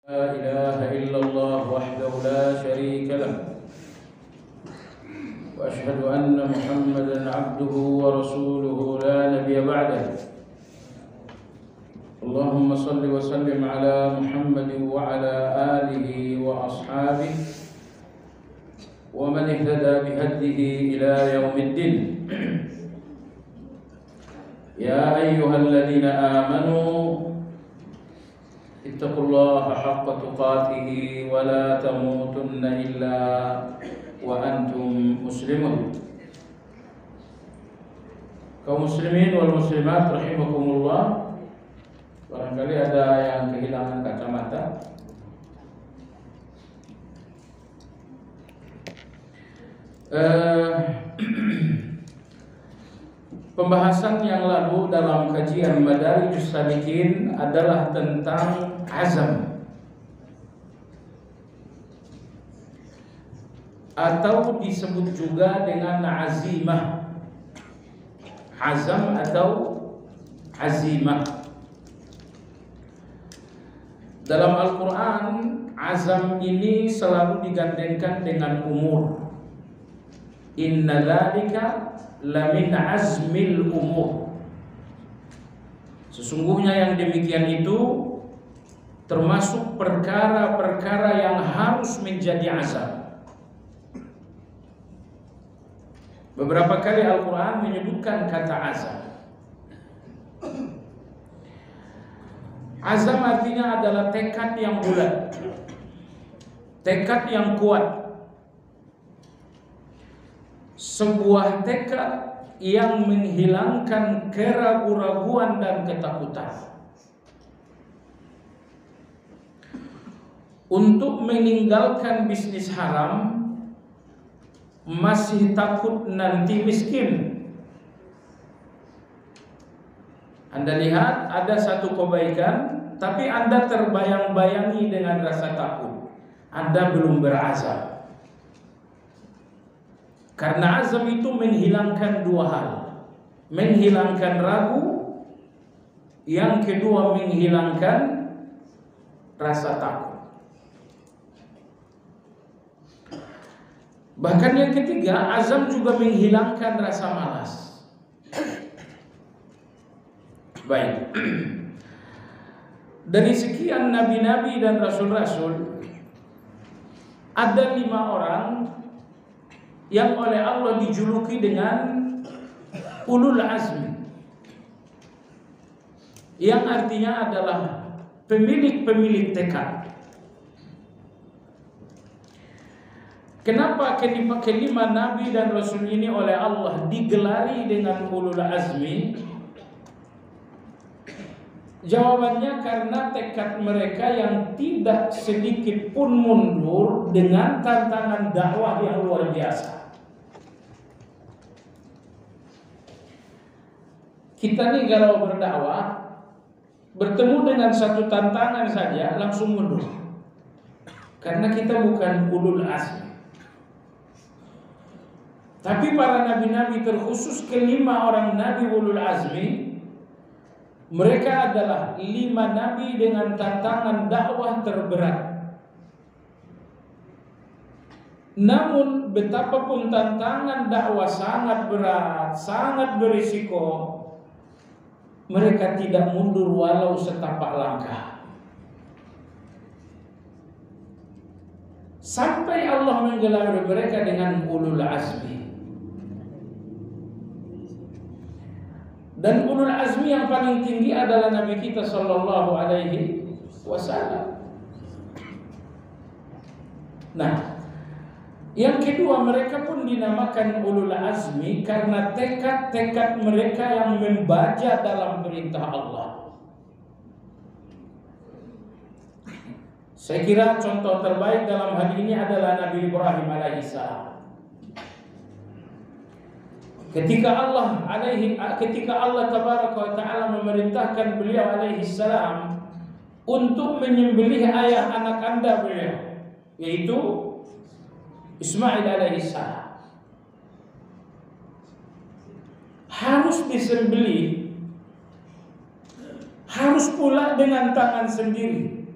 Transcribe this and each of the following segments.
لا إله إلا الله وحده لا شريك له وأشهد أن محمدا عبده ورسوله لا نبي بعده. اللهم صل وسلم على محمد وعلى آله وأصحابه ومن اهتدى بهديه إلى يوم الدين. يا أيها الذين آمنوا اتقوا الله حق تقاته ولا تموتن إلا وأنتم مسلمون. Kaum muslimin wal muslimat rahimakumullah. Barangkali ada yang kehilangan kacamata. Pembahasan yang lalu dalam kajian Madarijus Salikin adalah tentang azam atau disebut juga dengan azimah. Azam atau azimah. Dalam Al-Quran, azam ini selalu digandengkan dengan umur. Inna dzalika lamin azmil umur. Sesungguhnya yang demikian itu termasuk perkara-perkara yang harus menjadi azam. Beberapa kali Al-Quran menyebutkan kata azam. Azam artinya adalah tekad yang bulat, tekad yang kuat, sebuah tekad yang menghilangkan keraguan-raguan dan ketakutan untuk meninggalkan bisnis haram, masih takut nanti miskin. Anda lihat ada satu kebaikan, tapi Anda terbayang-bayangi dengan rasa takut. Anda belum berazam. Karena azam itu menghilangkan dua hal. Menghilangkan ragu, yang kedua menghilangkan rasa takut. Bahkan yang ketiga, azam juga menghilangkan rasa malas. Baik. Dari sekian nabi-nabi dan rasul-rasul, ada 5 orang yang oleh Allah dijuluki dengan ulul azmi, yang artinya adalah pemilik-pemilik tekad. Kenapa kelima nabi dan rasul ini oleh Allah digelari dengan ulul azmi? Jawabannya karena tekad mereka yang tidak sedikit pun mundur dengan tantangan dakwah yang luar biasa. Kita nih kalau berdakwah, bertemu dengan satu tantangan saja langsung mundur, karena kita bukan ulul azmi. Tapi para nabi-nabi, terkhusus kelima orang nabi ulul azmi, mereka adalah 5 nabi dengan tantangan dakwah terberat. Namun betapapun tantangan dakwah sangat berat, sangat berisiko, mereka tidak mundur walau setapak langkah. Sampai Allah menggelar mereka dengan ulul azmi. Dan ulul azmi yang paling tinggi adalah Nabi kita sallallahu alaihi wasallam. Nah, yang kedua, mereka pun dinamakan ulul azmi karena tekad-tekad mereka yang membaja dalam perintah Allah. Saya kira contoh terbaik dalam hal ini adalah Nabi Ibrahim alaihissalam. Ketika Allah tabaraka wa ta'ala memerintahkan beliau alaihi salam untuk menyembelih ayah anak anda beliau, yaitu Ismail alaihi salam, harus disembelih, harus pula dengan tangan sendiri.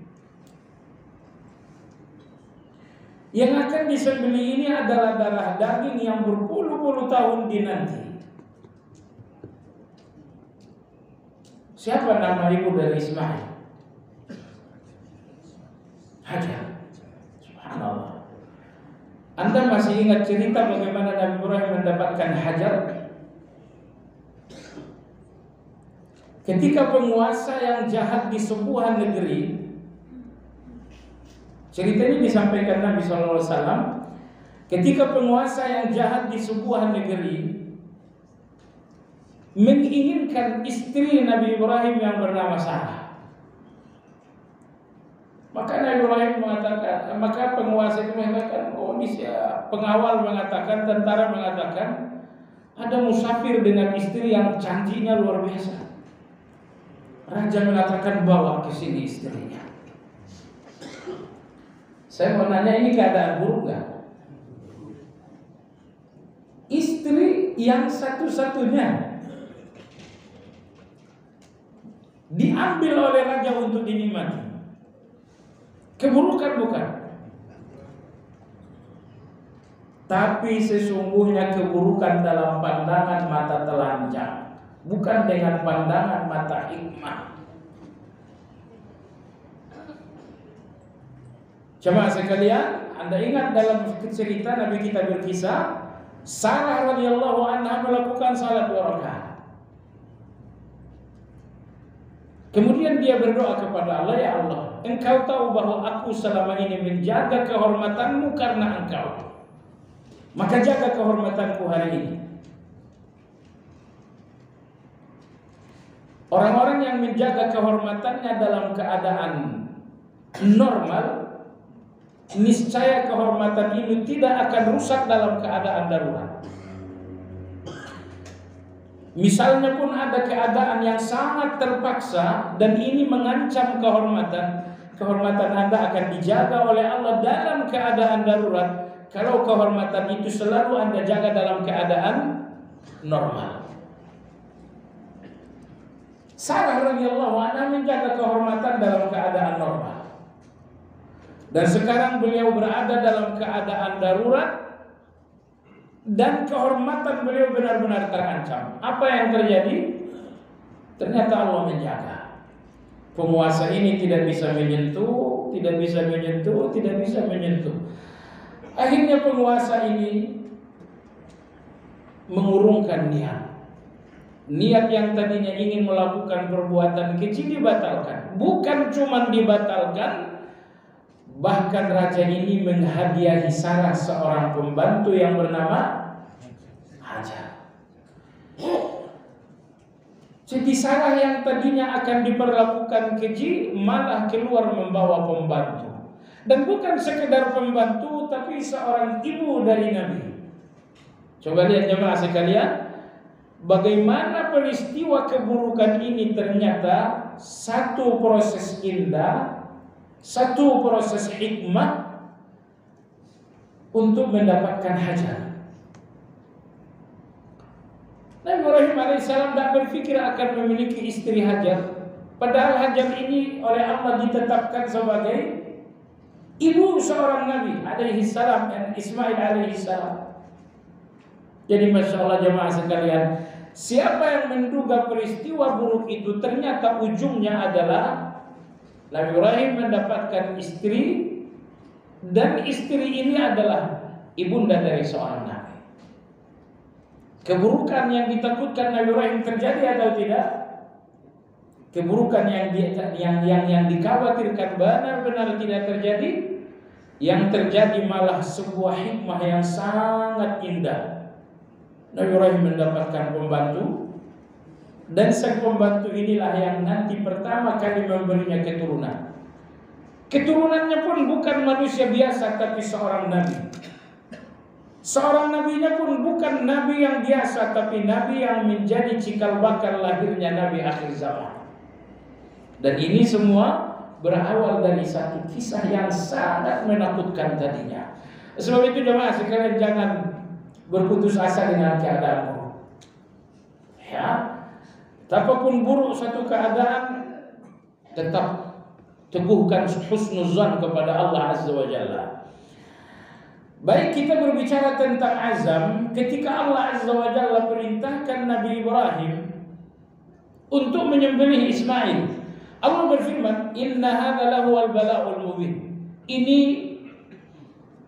Yang akan disembelih ini adalah darah daging yang berpuluh-puluh tahun dinanti. Siapa nama ibu dari Ismail? Hajar. Subhanallah. Anda masih ingat cerita bagaimana Nabi Ibrahim mendapatkan Hajar? Ketika penguasa yang jahat di sebuah negeri, cerita ini disampaikan Nabi SAW. Ketika penguasa yang jahat di sebuah negeri menginginkan istri Nabi Ibrahim yang bernama Sarah, maka Nabi Ibrahim mengatakan, maka penguasa itu mengatakan, pengawal mengatakan, tentara mengatakan, ada musafir dengan istri yang cantiknya luar biasa. Raja mengatakan, bawa ke sini istrinya. Saya mau nanya, ini keadaan buruk gak? Istri yang satu-satunya diambil oleh raja untuk dinikmati. Keburukan bukan? Tapi sesungguhnya keburukan dalam pandangan mata telanjang, bukan dengan pandangan mata hikmah. Jemaah sekalian, Anda ingat dalam cerita Nabi kita berkisah, Sarah radhiyallahu anha melakukan salat 2 rakaat. Kemudian dia berdoa kepada Allah, ya Allah, Engkau tahu bahwa aku selama ini menjaga kehormatanmu karena Engkau. Maka jaga kehormatanku hari ini. Orang-orang yang menjaga kehormatannya dalam keadaan normal, niscaya kehormatan ini tidak akan rusak dalam keadaan darurat. Misalnya pun ada keadaan yang sangat terpaksa dan ini mengancam kehormatan Anda akan dijaga oleh Allah dalam keadaan darurat kalau kehormatan itu selalu Anda jaga dalam keadaan normal. Sarah radhiyallahu anha menjaga kehormatan dalam keadaan normal. Dan sekarang beliau berada dalam keadaan darurat dan kehormatan beliau benar-benar terancam. Apa yang terjadi? Ternyata Allah menjaga. Penguasa ini tidak bisa menyentuh, tidak bisa menyentuh, tidak bisa menyentuh. Akhirnya penguasa ini mengurungkan niat. Niat yang tadinya ingin melakukan perbuatan keji dibatalkan. Bukan cuma dibatalkan, bahkan raja ini menghadiahi Sarah seorang pembantu yang bernama Hajar. Jadi Sarah yang tadinya akan diperlakukan keji malah keluar membawa pembantu. Dan bukan sekedar pembantu, tapi seorang ibu dari Nabi. Coba lihat jemaah sekalian, bagaimana peristiwa keburukan ini ternyata satu proses indah, satu proses hikmah untuk mendapatkan Hajar. Nabi Ibrahim alaihissalam tidak berpikir akan memiliki istri Hajar. Padahal Hajar ini oleh Allah ditetapkan sebagai ibu seorang Nabi alaihissalam dan Ismail alaihissalam. Jadi Masya Allah jemaah sekalian, siapa yang menduga peristiwa buruk itu ternyata ujungnya adalah Nabi Ibrahim mendapatkan istri, dan istri ini adalah ibunda dari seorang Nabi. Keburukan yang ditakutkan Nabi Ibrahim terjadi atau tidak? Keburukan yang dikhawatirkan benar-benar tidak terjadi. Yang terjadi malah sebuah hikmah yang sangat indah. Nabi Ibrahim mendapatkan pembantu, dan sang pembantu inilah yang nanti pertama kali memberinya keturunan. Keturunannya pun bukan manusia biasa, tapi seorang nabi. Seorang nabinya pun bukan nabi yang biasa, tapi nabi yang menjadi cikal bakal lahirnya nabi akhir zaman. Dan ini semua berawal dari satu kisah yang sangat menakutkan tadinya. Sebab itu jemaah sekalian, jangan berputus asa dengan keadaan buruk. Ya, apapun buruk satu keadaan, tetap teguhkan husnuzan kepada Allah Azza wa Jalla. Baik kita berbicara tentang azam, ketika Allah Azza wa Jalla perintahkan Nabi Ibrahim untuk menyembelih Ismail, Allah berfirman, "Inna hadza lahuwal bala'ul mubin." Ini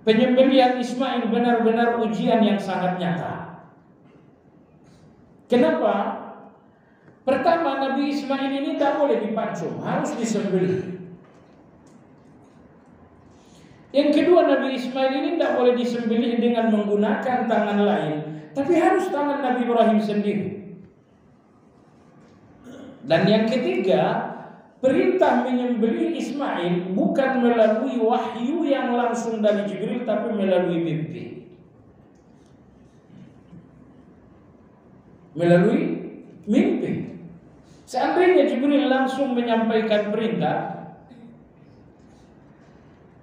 penyembelihan Ismail benar-benar ujian yang sangat nyata. Kenapa? Pertama, Nabi Ismail ini tidak boleh dipancung, harus disembelih. Yang kedua, Nabi Ismail ini tidak boleh disembelih dengan menggunakan tangan lain, tapi harus tangan Nabi Ibrahim sendiri. Dan yang ketiga, perintah menyembelih Ismail bukan melalui wahyu yang langsung dari Jibril, tapi melalui mimpi. Melalui mimpi. Seandainya Jibril langsung menyampaikan perintah,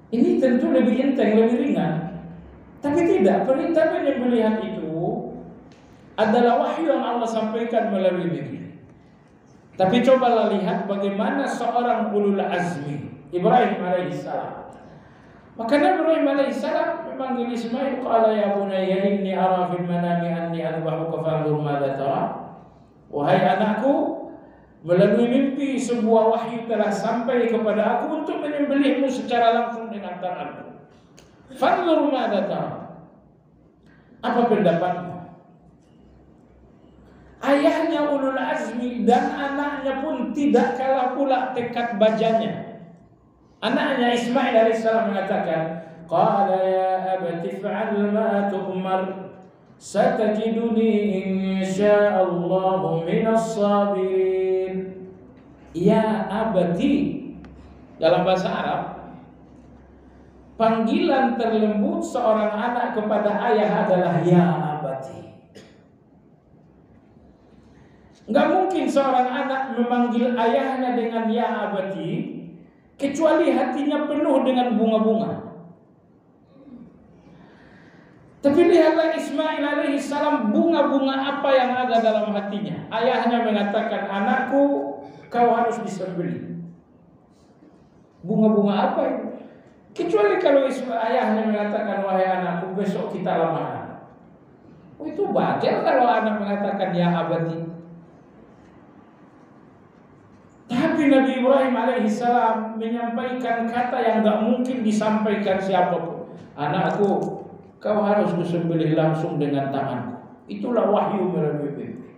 ini tentu lebih enteng, lebih ringan. Tapi tidak, perintah penyembelihan itu adalah wahyu yang Allah sampaikan melalui mimpi. Tapi cobalah lihat bagaimana seorang ulul azmi, Ibrahim alaihissalam. Maka Nabi Ibrahim alaihissalam memanggil Ismail, qala ya bunayya inni ara fil manami anni adbahuka fanzur madza tara. Wahai anakku, melalui mimpi sebuah wahyu telah sampai kepada aku untuk menyembelihmu secara langsung dengan tanganku. Fanzur madza tara. Apa pendapatmu? Ayahnya ulul azmi dan anaknya pun tidak kalah pula tekad bajanya. Anaknya Ismail alaihissalam mengatakan, qala ya abati fa'al ma tu'mar satajiduni insyaallah minas sabirin. Ya abati, dalam bahasa Arab, panggilan terlembut seorang anak kepada ayah adalah ya abati. Enggak mungkin seorang anak memanggil ayahnya dengan ya abati kecuali hatinya penuh dengan bunga-bunga. Tapi lihatlah Ismail alaihissalam, bunga-bunga apa yang ada dalam hatinya. Ayahnya mengatakan, anakku, kau harus disembelih. Bunga-bunga apa itu? Kecuali kalau ayahnya mengatakan, wahai anakku, besok kita lamaran. Oh, itu wajar kalau anak mengatakan ya abadi. Tapi Nabi Ibrahim alaihissalam menyampaikan kata yang gak mungkin disampaikan siapapun. Anakku, kau harus disembelih langsung dengan tanganku. Itulah wahyu melalui mimpi.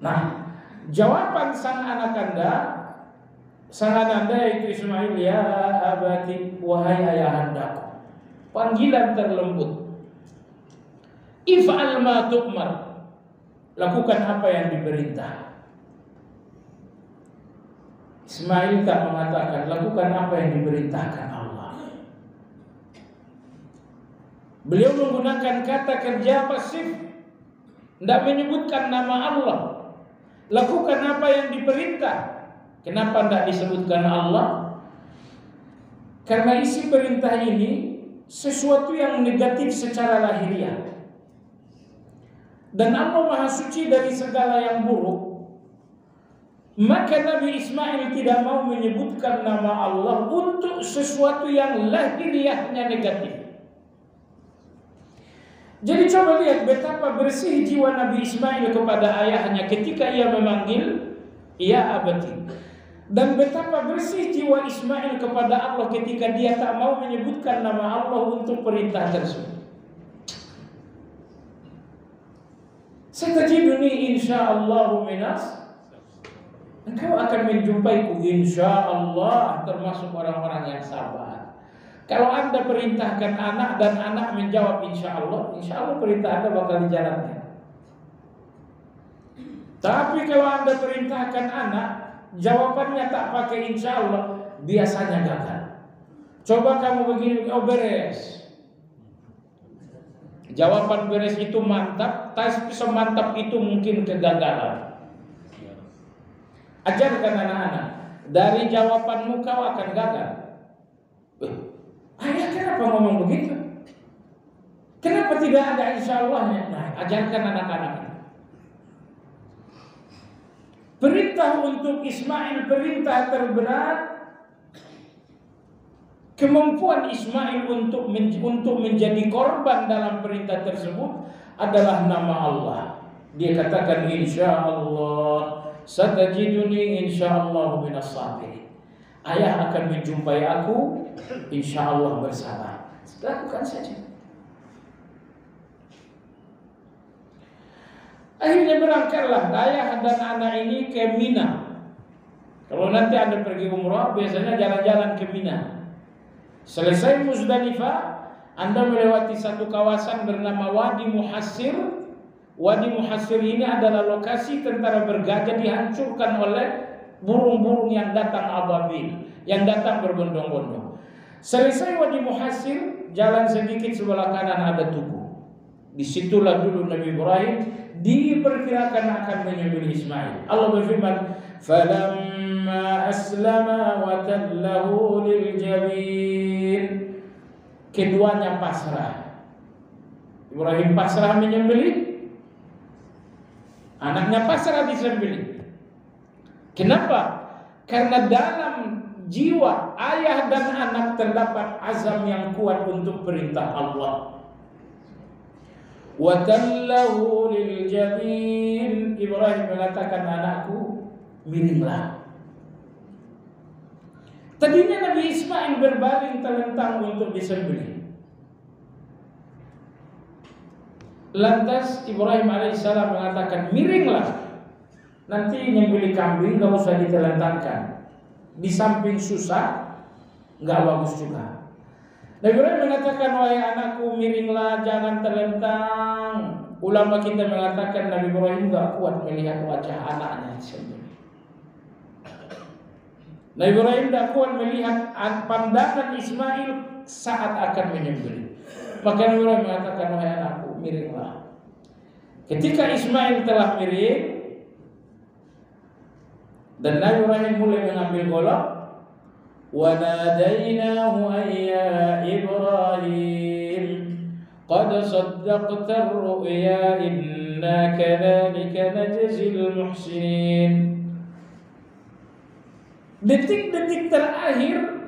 Nah, jawaban sang ananda yaitu Ismail, ya abati, wahai ayahandaku. Panggilan terlembut. If'al ma tu'mar. Lakukan apa yang diperintah. Ismail tak mengatakan lakukan apa yang diperintahkan Allah. Beliau menggunakan kata kerja pasif, tidak menyebutkan nama Allah. Lakukan apa yang diperintah. Kenapa tidak disebutkan Allah? Karena isi perintah ini sesuatu yang negatif secara lahiriah. Dan Allah Maha Suci dari segala yang buruk. Maka Nabi Ismail tidak mau menyebutkan nama Allah untuk sesuatu yang lahiriahnya negatif. Jadi coba lihat betapa bersih jiwa Nabi Ismail kepada ayahnya ketika ia memanggil ya abati. Dan betapa bersih jiwa Ismail kepada Allah ketika dia tak mau menyebutkan nama Allah untuk perintah tersebut. Satajiduni insyaallah minas, engkau akan menjumpaiku insyaallah termasuk orang-orang yang sabar. Kalau Anda perintahkan anak dan anak menjawab insyaallah, insyaallah perintah Anda bakal dijalankan. Tapi kalau Anda perintahkan anak, jawabannya tak pakai insyaallah, biasanya gagal. Coba kamu begini, oh beres. Jawaban beres itu mantap, tapi semantap itu mungkin kegagalan. Ajarkan anak-anak, dari jawabanmu kau akan gagal. Ayah kenapa ngomong begitu? Kenapa tidak ada insyaallah-nya? Nah, ajarkan anak-anak. Perintah untuk Ismail, perintah terberat, kemampuan Ismail untuk menjadi korban dalam perintah tersebut adalah nama Allah. Dia katakan insyaallah satajiduni insyaallah minas sabirin. Ayah akan menjumpai aku insyaallah bersabar. Lakukan saja. Akhirnya berangkatlah ayah dan anak ini ke Mina. Kalau nanti Anda pergi umrah, biasanya jalan-jalan ke Mina. Selesai Muzdalifah, Anda melewati satu kawasan bernama Wadi Muhassir. Wadi Muhassir ini adalah lokasi tentara bergajah dihancurkan oleh burung-burung yang datang ababil, yang datang berbondong-bondong. Selesai Wadi Muhassir, jalan sedikit sebelah kanan ada tugu. Disitulah dulu Nabi Ibrahim diperkirakan akan menyembelih Ismail. Allah berfirman, "Falamma aslama wa tallahu lil jabin." Keduanya pasrah. Ibrahim pasrah menyembelih, anaknya pasrah disembelih. Kenapa? Karena dalam jiwa ayah dan anak terdapat azam yang kuat untuk perintah Allah. Wa tallahu lil jabin. Ibrahim mengatakan, anakku, miringlah. Tadinya Nabi Ismail berbaring telentang untuk disembelih. Lantas Ibrahim alaihissalam mengatakan, miringlah. Nanti nyembelih kambing gak usah ditelentangkan. Di samping susah, gak bagus juga. Nabi Ibrahim mengatakan, wahai anakku, miringlah, jangan terlentang. Ulama kita mengatakan Nabi Ibrahim gak kuat melihat wajah anaknya disembelih. Nabi Ibrahim tidak kuat melihat pandangan Ismail saat akan menyembelih. Maka Nabi Ibrahim mengatakan, wahai anakku, miringlah. Ketika Ismail telah miring dan Nabi Ibrahim mulai mengambil golok, wa nadainahu ayya Ibrahim qad saddaqta ar-ru'ya inna kadzalika najzil muhsinin. Detik-detik terakhir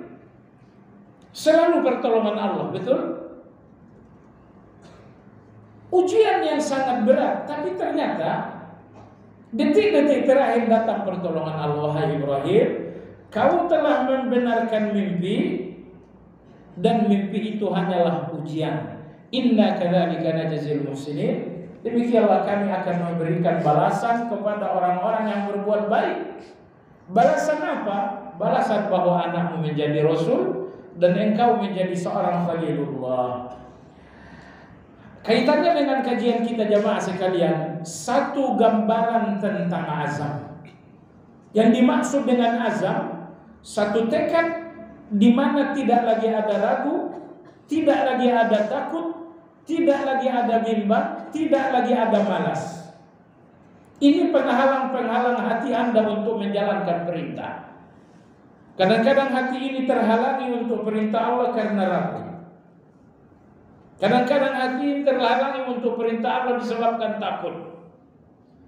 selalu pertolongan Allah, betul? Ujian yang sangat berat, tapi ternyata detik-detik terakhir datang pertolongan Allah. Hai Ibrahim, kau telah membenarkan mimpi, dan mimpi itu hanyalah ujian. Inna kadzalika najzil muhsinin. Demikianlah kami akan memberikan balasan kepada orang-orang yang berbuat baik. Balasan apa? Balasan bahwa anakmu menjadi rasul dan engkau menjadi seorang khalilullah. Kaitannya dengan kajian kita jamaah sekalian, satu gambaran tentang azam. Yang dimaksud dengan azam, satu tekad di mana tidak lagi ada ragu, tidak lagi ada takut, tidak lagi ada bimbang, tidak lagi ada malas. Ini penghalang-penghalang hati Anda untuk menjalankan perintah. Kadang-kadang hati ini terhalangi untuk perintah Allah karena ragu. Kadang-kadang hati ini terhalangi untuk perintah Allah disebabkan takut.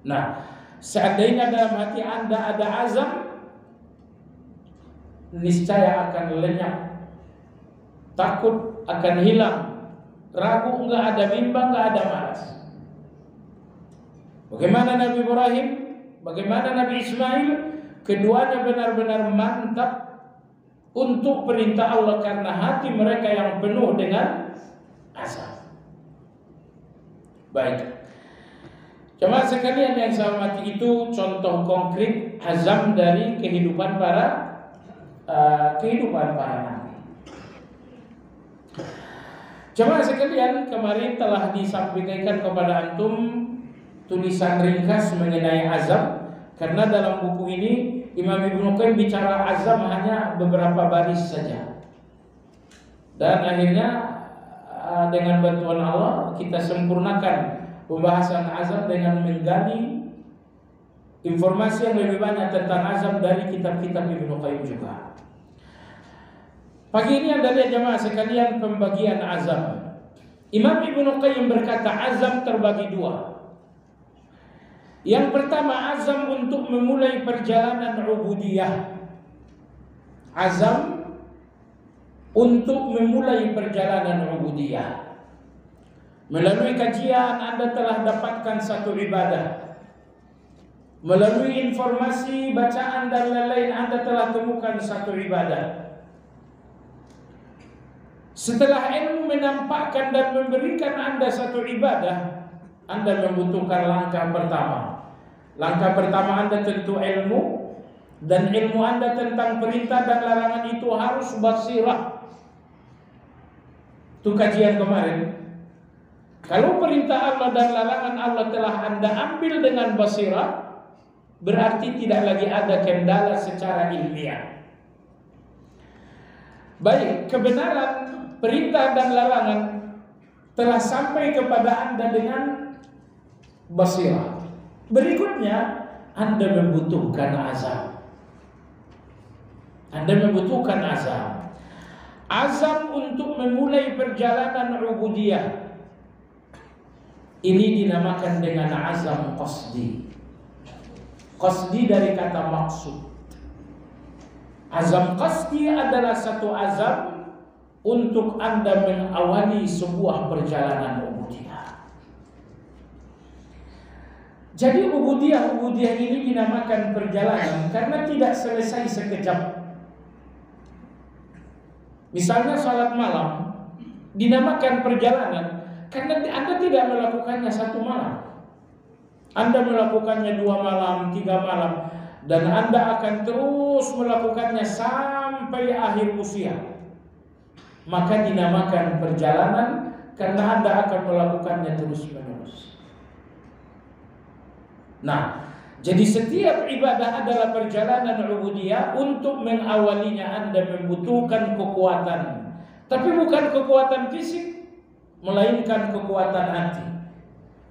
Nah, seandainya dalam hati Anda ada azam, niscaya akan lenyap. Takut akan hilang. Ragu enggak ada, bimbang enggak ada, malas. Bagaimana Nabi Ibrahim, bagaimana Nabi Ismail, keduanya benar-benar mantap untuk perintah Allah karena hati mereka yang penuh dengan azam. Baik, jemaah sekalian yang saya hormati, itu contoh konkret azam dari kehidupan para nabi. Jemaah sekalian, kemarin telah disampaikan kepada antum tulisan ringkas mengenai azam, karena dalam buku ini Imam Ibnu Qayyim bicara azam hanya beberapa baris saja. Dan akhirnya dengan bantuan Allah kita sempurnakan pembahasan azam dengan menggali informasi yang lebih banyak tentang azam dari kitab-kitab Ibnu Qayyim juga. Pagi ini Anda lihat jemaah sekalian pembagian azam. Imam Ibnu Qayyim berkata azam terbagi dua. Yang pertama, azam untuk memulai perjalanan ubudiyah. Azam untuk memulai perjalanan ubudiyah. Melalui kajian Anda telah dapatkan satu ibadah. Melalui informasi, bacaan dan lain-lain Anda telah temukan satu ibadah. Setelah ilmu menampakkan dan memberikan Anda satu ibadah, Anda membutuhkan langkah pertama. Langkah pertama Anda tentu ilmu, dan ilmu Anda tentang perintah dan larangan itu harus basirah. Itu kajian kemarin. Kalau perintah Allah dan larangan Allah telah Anda ambil dengan basirah, berarti tidak lagi ada kendala secara ilmiah. Baik, kebenaran perintah dan larangan telah sampai kepada Anda dengan basirah. Berikutnya, Anda membutuhkan azam. Anda membutuhkan azam. Azam untuk memulai perjalanan ubudiyah. Ini dinamakan dengan azam qasdi. Qasdi dari kata maksud. Azam qasdi adalah satu azam untuk Anda mengawali sebuah perjalanan ubudiyah. Jadi ubudiyah ini dinamakan perjalanan karena tidak selesai sekejap. Misalnya salat malam dinamakan perjalanan karena Anda tidak melakukannya satu malam. Anda melakukannya 2 malam, 3 malam, dan Anda akan terus melakukannya sampai akhir usia. Maka dinamakan perjalanan karena Anda akan melakukannya terus-menerus. Nah, jadi setiap ibadah adalah perjalanan ubudiyah. Untuk mengawalinya Anda membutuhkan kekuatan, tapi bukan kekuatan fisik, melainkan kekuatan hati.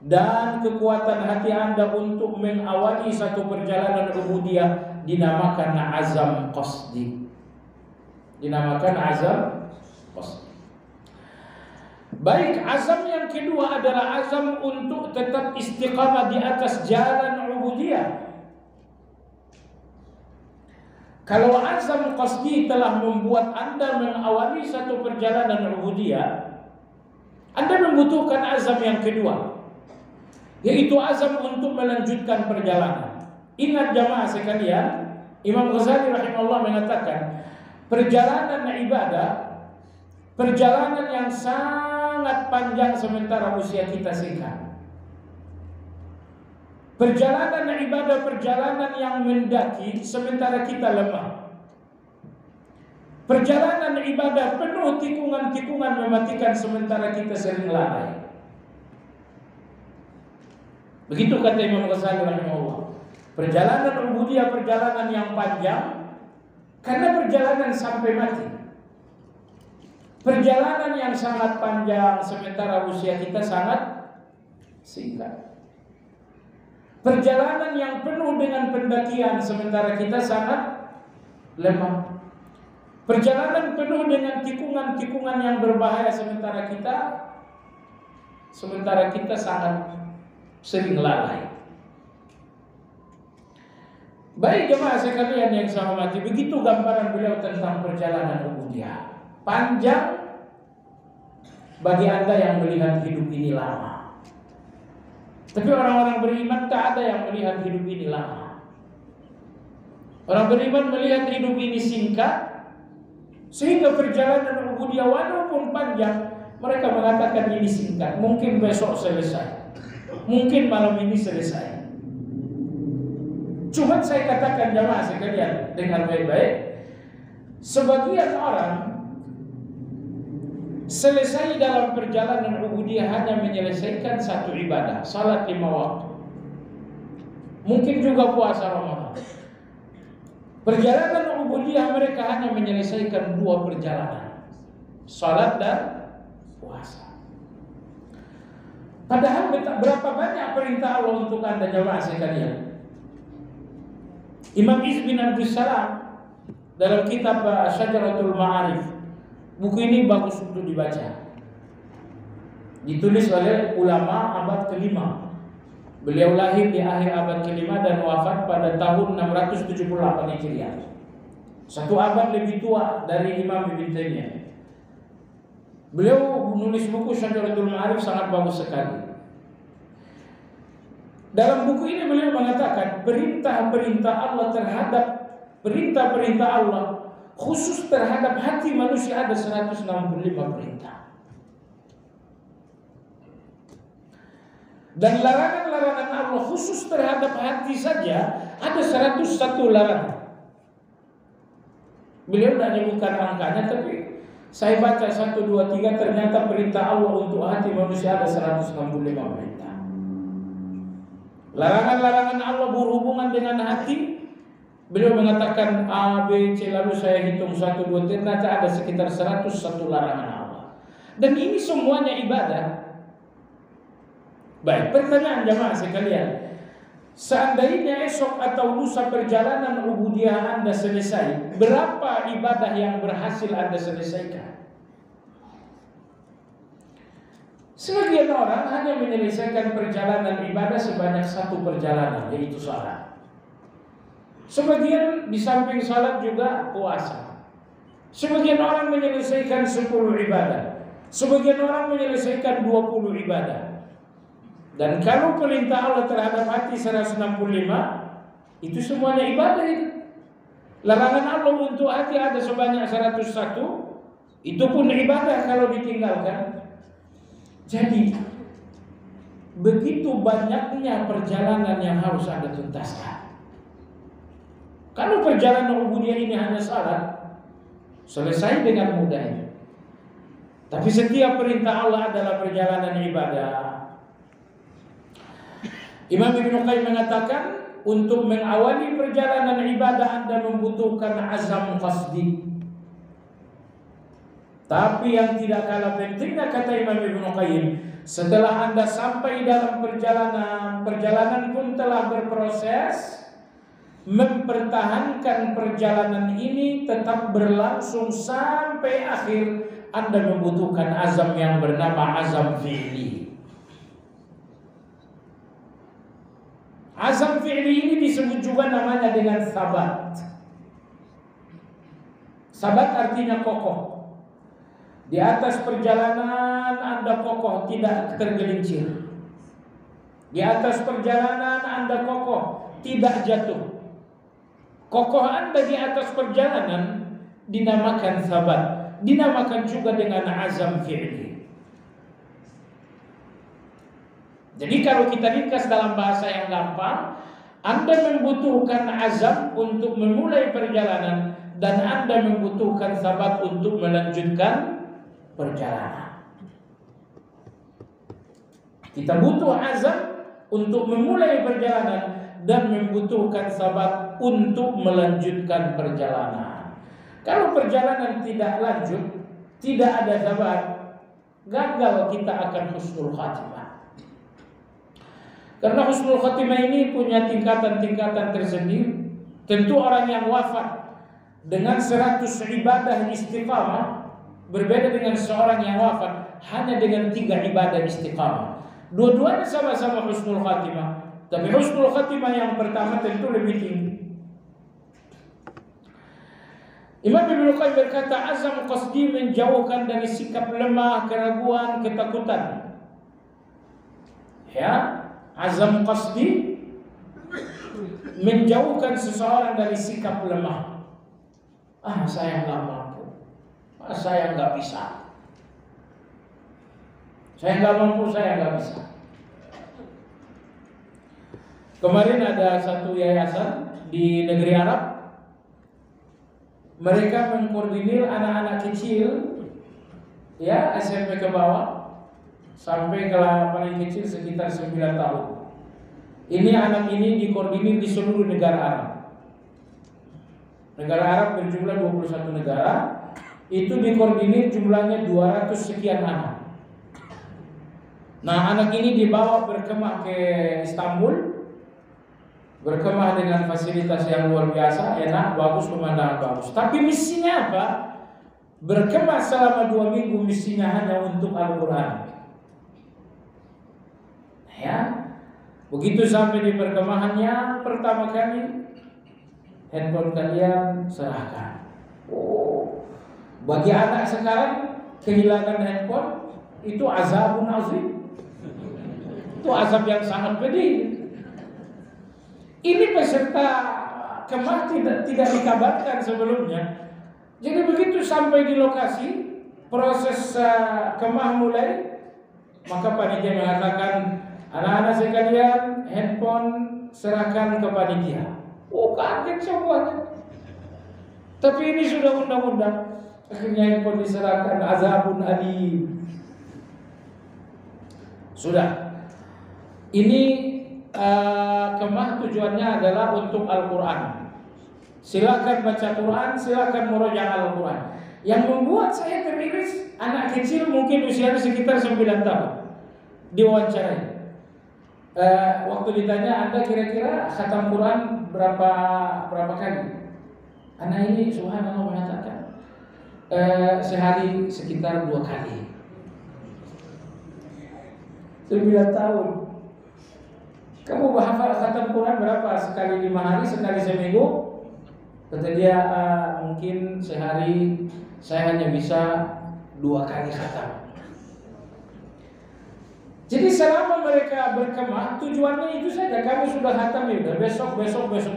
Dan kekuatan hati Anda untuk mengawali satu perjalanan ubudiyah dinamakan azam qasdi. Dinamakan azam qasdi. Baik, azam yang kedua adalah azam untuk tetap istiqamah di atas jalan ubudiyah. Kalau azam qasdi telah membuat Anda mengawali satu perjalanan ubudiyah, Anda membutuhkan azam yang kedua, yaitu azam untuk melanjutkan perjalanan. Ingat jamaah sekalian, Imam Ghazali rahimahullah mengatakan, perjalanan ibadah, perjalanan yang sangat panjang sementara usia kita singkat. Perjalanan ibadah, perjalanan yang mendaki sementara kita lemah. Perjalanan ibadah penuh tikungan-tikungan mematikan sementara kita sering lalai. Begitu kata Imam Ghazali rahimahullah. Perjalanan ubudiyah perjalanan yang panjang karena perjalanan sampai mati. Perjalanan yang sangat panjang sementara usia kita sangat singkat. Perjalanan yang penuh dengan pendakian sementara kita sangat lemah. Perjalanan penuh dengan tikungan-tikungan yang berbahaya sementara kita sangat sering lalai. Baik jemaah sekalian yang saya hormati, begitu gambaran beliau tentang perjalanan ubudiyah. Panjang bagi Anda yang melihat hidup ini lama. Tapi orang-orang beriman tak ada yang melihat hidup ini lama. Orang beriman melihat hidup ini singkat, sehingga perjalanan ubudiyah walaupun panjang, mereka mengatakan ini singkat, mungkin besok selesai, mungkin malam ini selesai. Cuma saya katakan jamaah sekalian dengan baik-baik, sebagian orang selesai dalam perjalanan ubudiyah hanya menyelesaikan satu ibadah, salat 5 waktu, mungkin juga puasa Ramadan. Perjalanan ubudiyah mereka hanya menyelesaikan 2 perjalanan, salat dan puasa. Padahal berapa banyak perintah Allah untuk Anda jamaah sekalian. Imam Izz bin Abdus Salam dalam kitab Syajaratul Ma'arif, buku ini bagus untuk dibaca, ditulis oleh ulama abad ke-5. Beliau lahir di akhir abad ke-5 dan wafat pada tahun 678 Hijriah. 1 abad lebih tua dari Imam Ibn Taimiyah. Beliau menulis buku Syajaratul Ma'arif sangat bagus sekali. Dalam buku ini beliau mengatakan perintah-perintah Allah terhadap perintah-perintah Allah khusus terhadap hati manusia ada 165 perintah. Dan larangan-larangan Allah khusus terhadap hati saja ada 101 larangan. Beliau tidak menyebutkan angkanya, tapi saya baca 1, 2, 3 ternyata perintah Allah untuk hati manusia ada 165 perintah. Larangan-larangan Allah berhubungan dengan hati. Beliau mengatakan A, B, C, lalu saya hitung 1, 2, ternyata ada sekitar 101 larangan Allah. Dan ini semuanya ibadah. Baik, pertanyaan jamaah sekalian, seandainya esok atau lusa perjalanan ubudiyah Anda selesai, berapa ibadah yang berhasil Anda selesaikan? Sebagian orang hanya menyelesaikan perjalanan ibadah sebanyak 1 perjalanan, yaitu salat. Sebagian di samping salat juga puasa. Sebagian orang menyelesaikan 10 ibadah. Sebagian orang menyelesaikan 20 ibadah. Dan kalau perintah Allah terhadap hati 165, itu semuanya ibadah itu. Larangan Allah untuk hati ada sebanyak 101, itu pun ibadah kalau ditinggalkan. Jadi begitu banyaknya perjalanan yang harus Anda tuntaskan. Kalau perjalanan ubudiyah ini hanya salat, selesai dengan mudahnya. Tapi setiap perintah Allah adalah perjalanan ibadah. Imam Ibnu Qayyim mengatakan, untuk mengawali perjalanan ibadah Anda membutuhkan azam qasdi. Tapi yang tidak kalah pentingnya, kata Imam Ibnu Qayyim, setelah Anda sampai dalam perjalanan pun telah berproses, mempertahankan perjalanan ini tetap berlangsung sampai akhir, Anda membutuhkan azam yang bernama azam fi'li. Azam fi'li ini disebut juga namanya dengan sabat. Sabat artinya kokoh. Di atas perjalanan Anda kokoh, tidak tergelincir. Di atas perjalanan Anda kokoh, tidak jatuh. Kokoh Anda di atas perjalanan dinamakan sabat. Dinamakan juga dengan azam fi'li. Jadi kalau kita ringkas dalam bahasa yang gampang, Anda membutuhkan azam untuk memulai perjalanan, dan Anda membutuhkan sabat untuk melanjutkan perjalanan. Kita butuh azam untuk memulai perjalanan dan membutuhkan sabat untuk melanjutkan perjalanan. Kalau perjalanan tidak lanjut, tidak ada sabat, gagal kita akan husnul khatimah. Karena husnul khatimah ini punya tingkatan-tingkatan tersendiri. Tentu orang yang wafat dengan 100 ibadah istiqamah berbeda dengan seorang yang wafat hanya dengan 3 ibadah istiqamah. Dua-duanya sama-sama husnul khatimah, tapi husnul khatimah yang pertama tentu lebih tinggi. Imam Ibnu Qayyim berkata, azam qasdi menjauhkan dari sikap lemah, keraguan, ketakutan. Ya, azam qasdi menjauhkan seseorang dari sikap lemah. Saya nggak mampu. Saya nggak bisa. Saya nggak mampu, saya nggak bisa. Kemarin ada satu yayasan di negeri Arab. Mereka mengkoordinir anak-anak kecil, ya SMP ke bawah, sampai ke paling kecil sekitar 9 tahun. Ini anak ini dikoordinir di seluruh negara Arab. Negara Arab berjumlah 21 negara. Itu dikoordinir jumlahnya 200 sekian anak. Nah, anak ini dibawa berkemah ke Istanbul, berkemah dengan fasilitas yang luar biasa, enak, bagus, pemandangan bagus. Tapi misinya apa? Berkemah selama 2 minggu, misinya hanya untuk Al-Quran. Ya, begitu sampai di perkemahannya, pertama kali handphone kalian serahkan. Bagi anak sekarang kehilangan handphone itu azabun azim. Itu azab yang sangat pedih. Ini peserta kemah tidak dikabarkan sebelumnya. Jadi begitu sampai di lokasi, proses kemah mulai, maka panitia mengatakan, anak-anak sekalian, handphone serahkan ke panitia. Oh, kaget semuanya. Tapi ini sudah undang-undang. Akhirnya handphone diserahkan, azabun alim. Sudah. Ini kemah tujuannya adalah untuk Al-Quran. Silakan baca Quran, silakan murojaah Al-Quran. Yang membuat saya teriris, anak kecil mungkin usianya sekitar 9 tahun. Diwawancarai. Waktu ditanya, Anda kira-kira khatam Quran berapa kali? Anak ini subhanallah mengatakan sehari sekitar 2 kali. 9 tahun. Kamu hafal khatam Quran berapa? Sekali 5 hari, sekali seminggu? Kata dia, mungkin sehari saya hanya bisa 2 kali khatam. Jadi selama mereka berkemah, tujuannya itu saja. Kami sudah khatam ya, besok.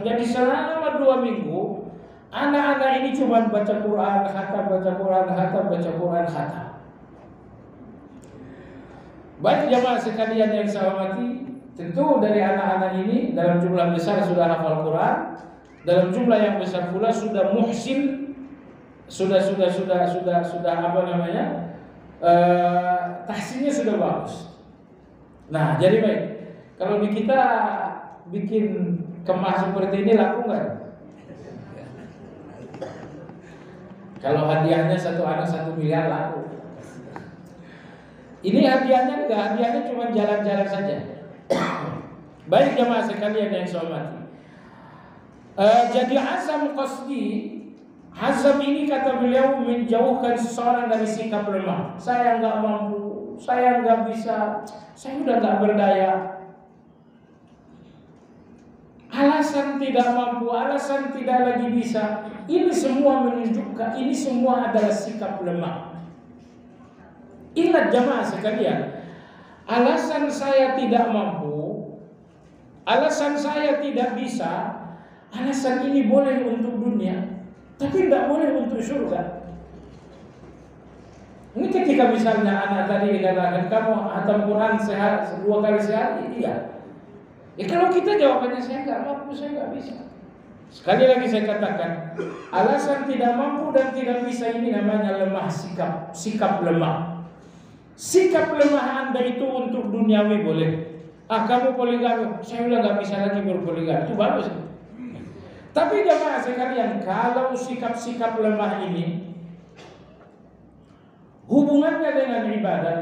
Jadi selama 2 minggu, anak-anak ini cuma baca Quran, khatam, baca Quran, khatam, baca Quran, khatam. Baik jamaah sekalian yang saya hormati, tentu dari anak-anak ini dalam jumlah besar sudah hafal Quran, dalam jumlah yang besar pula sudah muhsin, sudah apa namanya, tahsinnya sudah bagus. Nah, jadi baik. Kalau di kita bikin kemah seperti ini laku nggak? Kalau hadiahnya satu anak 1 miliar laku. Ini hadiahnya enggak, hadiahnya cuma jalan-jalan saja. Baik jemaah sekalian yang saya hormati. Jadi azam qasdi, azam ini kata beliau menjauhkan seseorang dari sikap lemah. Saya enggak mampu, saya enggak bisa, saya udah enggak berdaya. Alasan tidak mampu, alasan tidak lagi bisa. Ini semua menunjukkan, ini semua adalah sikap lemah. Ingat jamaah sekalian, alasan saya tidak mampu, alasan saya tidak bisa, alasan ini boleh untuk dunia, tapi tidak boleh untuk surga. Ini ketika misalnya anak tadi dikatakan kamu khatam Quran 2 kali sehari, iya. Kalau kita jawabannya saya nggak mampu, saya nggak bisa. Sekali lagi saya katakan, alasan tidak mampu dan tidak bisa ini namanya lemah sikap lemah. Sikap lemah Anda itu untuk duniawi boleh. Kamu poligami, saya udah nggak bisa lagi berpoligami, itu bagus. Tapi jemaah sekalian, kalau sikap-sikap lemah ini hubungannya dengan ibadah,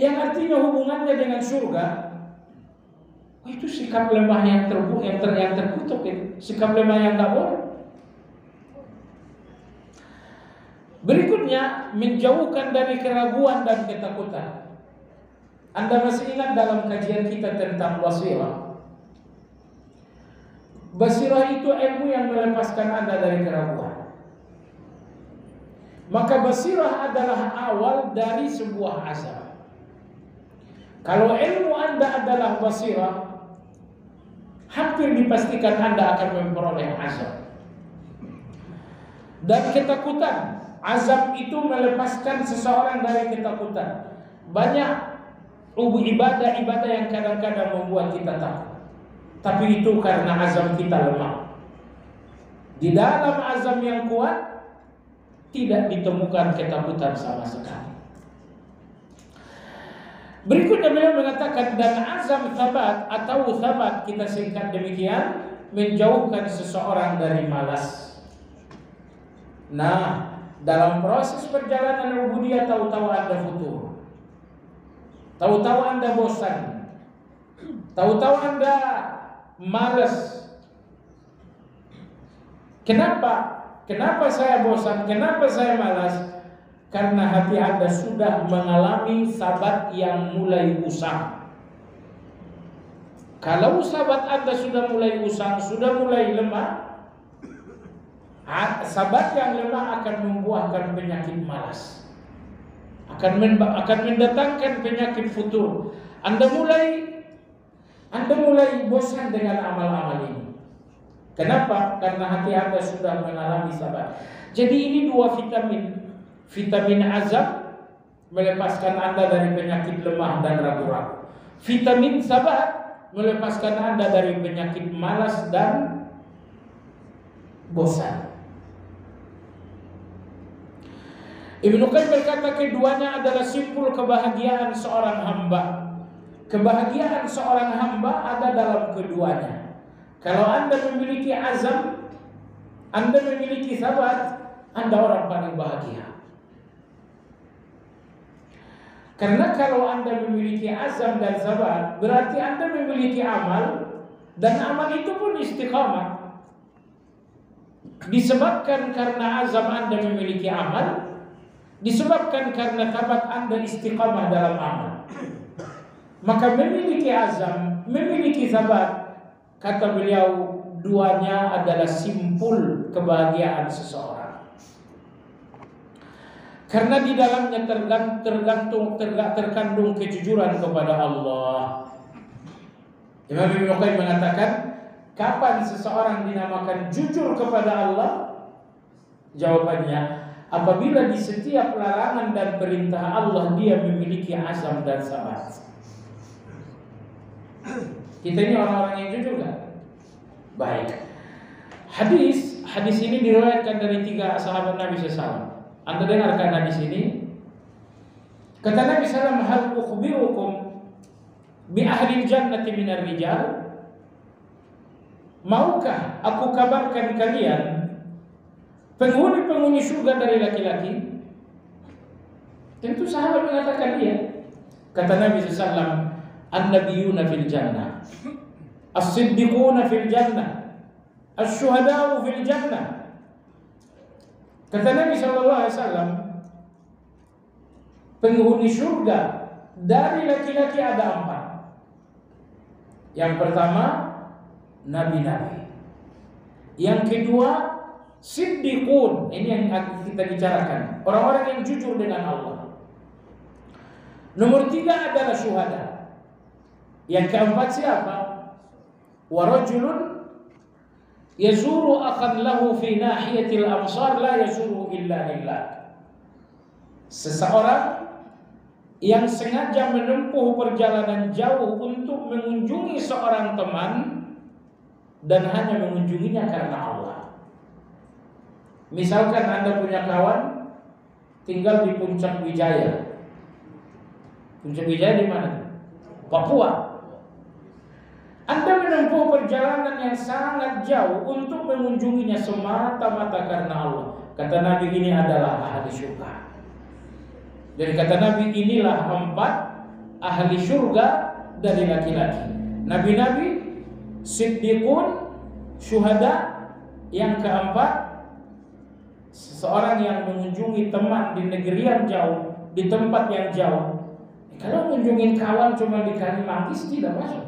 yang artinya hubungannya dengan surga, itu sikap lemah yang terkutuk itu, sikap lemah yang nggak boleh. Berikutnya, menjauhkan dari keraguan dan ketakutan. Anda masih ingat dalam kajian kita tentang basirah? Basirah itu ilmu yang melepaskan Anda dari keraguan. Maka basirah adalah awal dari sebuah azab. Kalau ilmu Anda adalah basirah, hampir dipastikan Anda akan memperoleh azab. Dan ketakutan, azab itu melepaskan seseorang dari ketakutan. Banyak ibadah-ibadah yang kadang-kadang membuat kita takut, tapi itu karena azam kita lemah. Di dalam azam yang kuat tidak ditemukan ketakutan sama sekali. Berikutnya beliau mengatakan, dan azam thabat atau thabat kita singkat demikian, menjauhkan seseorang dari malas. Nah, dalam proses perjalanan ubudiyah tahu-tahu Anda futur, tahu-tahu Anda bosan, tahu-tahu Anda malas. Kenapa saya bosan? Kenapa saya malas? Karena hati Anda sudah mengalami sabat yang mulai usang. Kalau sabat Anda sudah mulai usang, sudah mulai lemah, sabat yang lemah akan membuahkan penyakit malas. akan mendatangkan penyakit futur. Anda mulai bosan dengan amal-amal ini. Kenapa? Karena hati Anda sudah mengalami sabar. Jadi ini dua vitamin azab melepaskan Anda dari penyakit lemah dan ragu-ragu. Vitamin sabar melepaskan Anda dari penyakit malas dan bosan. Ibnu Qayyim berkata keduanya adalah simpul kebahagiaan seorang hamba. Kebahagiaan seorang hamba ada dalam keduanya. Kalau Anda memiliki azam, Anda memiliki sabar, Anda orang paling bahagia. Karena kalau Anda memiliki azam dan sabar, berarti Anda memiliki amal, dan amal itu pun istiqamah. Disebabkan karena azam Anda memiliki amal, disebabkan karena tabat Anda istiqamah dalam amal. Maka memiliki azam, memiliki sabar, kata beliau, duanya adalah simpul kebahagiaan seseorang. Karena di dalamnya terkandung kejujuran kepada Allah. Imam Ibnu Qayyim mengatakan, kapan seseorang dinamakan jujur kepada Allah? Jawabannya, apabila di setiap larangan dan perintah Allah dia memiliki azam dan sabar. Kita ini orang-orang yang jujur kan? Baik. Hadis ini diriwayatkan dari 3 sahabat Nabi SAW. Anda dengarkan hadis ini. Kata Nabi SAW, hal ukhbirukum bi ahli jannati minar rijal? Maukah aku kabarkan kalian penghuni surga dari laki-laki? Tentu sahabat mengatakan iya. Kata Nabi SAW, an-nabiyuna fil jannah, as-siddiquna fil jannah, asy-syuhada'u fil jannah. Kata Nabi SAW, penghuni surga dari laki-laki ada 4. Yang pertama, nabi-nabi. Yang kedua, siddiqun. Ini yang kita bicarakan, orang-orang yang jujur dengan Allah. Nomor 3 adalah syuhada. Yang keempat siapa? Wa rajulun yazuru akhan lahu fi nahiyatil amsar la yazuru illa lillah. Seseorang yang sengaja menempuh perjalanan jauh untuk mengunjungi seorang teman dan hanya mengunjunginya karena Allah. Misalkan Anda punya kawan tinggal di Puncak Wijaya. Puncak Wijaya di mana? Papua. Anda menempuh perjalanan yang sangat jauh untuk mengunjunginya semata-mata karena Allah. Kata Nabi, ini adalah ahli syurga. Jadi kata Nabi, inilah 4 ahli syurga dari laki-laki. Nabi-nabi, siddiqun, syuhada. Yang keempat, seseorang yang mengunjungi teman di negeri yang jauh, di tempat yang jauh. Kalau mengunjungi kawan cuma di Kalimantan tidak masuk.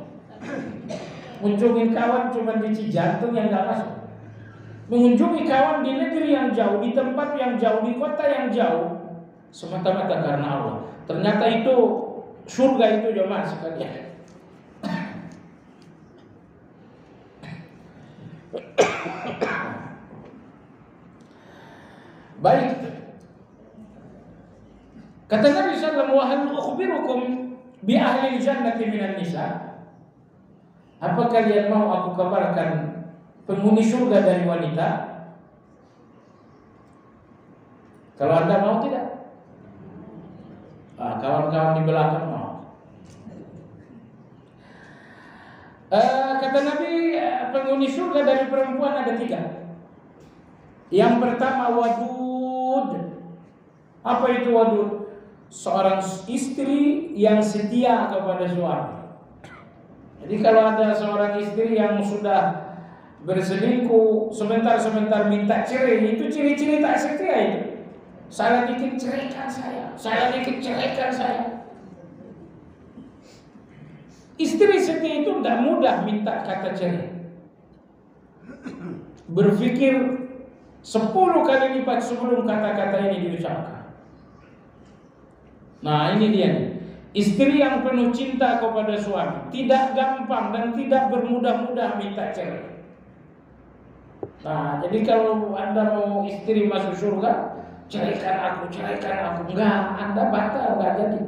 Mengunjungi kawan cuma di Cijantung yang tidak masuk. Mengunjungi kawan di negeri yang jauh, di tempat yang jauh, di kota yang jauh, semata-mata karena Allah. Ternyata itu surga itu jemaah sekalian. Baik. Kata Nabi sallallahu alaihi wasallam, wa hal ukhbirukum bi ahli jannati minan nisa? Apa kalian mau aku kabarkan penghuni surga dari wanita? Kalau Anda mau tidak? Kawan-kawan di belakang mau. Kata Nabi, penghuni surga dari perempuan ada 3. Yang pertama, wadud. Apa itu wadud? Seorang istri yang setia kepada suami. Jadi kalau ada seorang istri yang sudah berselingkuh, sebentar-sebentar minta cerai, itu ciri-ciri tak setia itu. Salah dikit ceraikan saya, salah dikit ceraikan saya. Istri setia itu tidak mudah minta kata cerai. Berpikir 10 kali lipat sebelum kata-kata ini diucapkan. Nah ini dia nih. Istri yang penuh cinta kepada suami tidak gampang dan tidak bermudah-mudah minta cerai. Nah jadi kalau Anda mau istri masuk surga, ceraikan aku. Enggak, Anda batal, enggak jadi.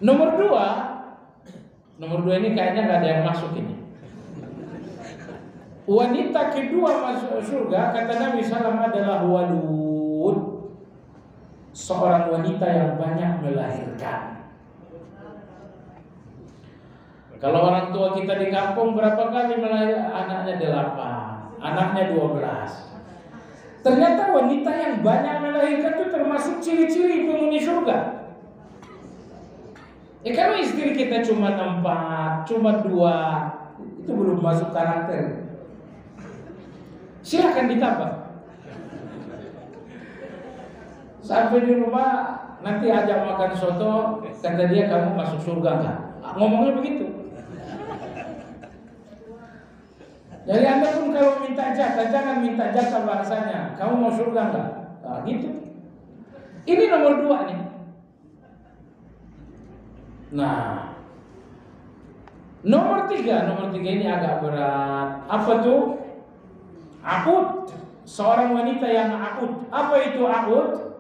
Nomor dua ini kayaknya nggak ada yang masuk ini. Wanita kedua masuk surga kata Nabi SAW adalah walud, seorang wanita yang banyak melahirkan. Kalau orang tua kita di kampung berapa kali melahirkan? Anaknya 8, anaknya 12. Ternyata wanita yang banyak melahirkan itu termasuk ciri-ciri penghuni surga. Kalau istri kita cuma 4, cuma 2, itu belum masuk karakter. Silahkan ditambah. Sampai di rumah nanti ajak makan soto, kata dia kamu masuk surga enggak? Ngomongnya begitu. Jadi Anda pun kalau minta jatah, jangan minta jatah bahasanya kamu mau surga enggak? Nah, gitu. Ini nomor 2 nih. Nah, nomor tiga ini agak berat. Apa tuh? Aqud, seorang wanita yang aqud. Apa itu aqud?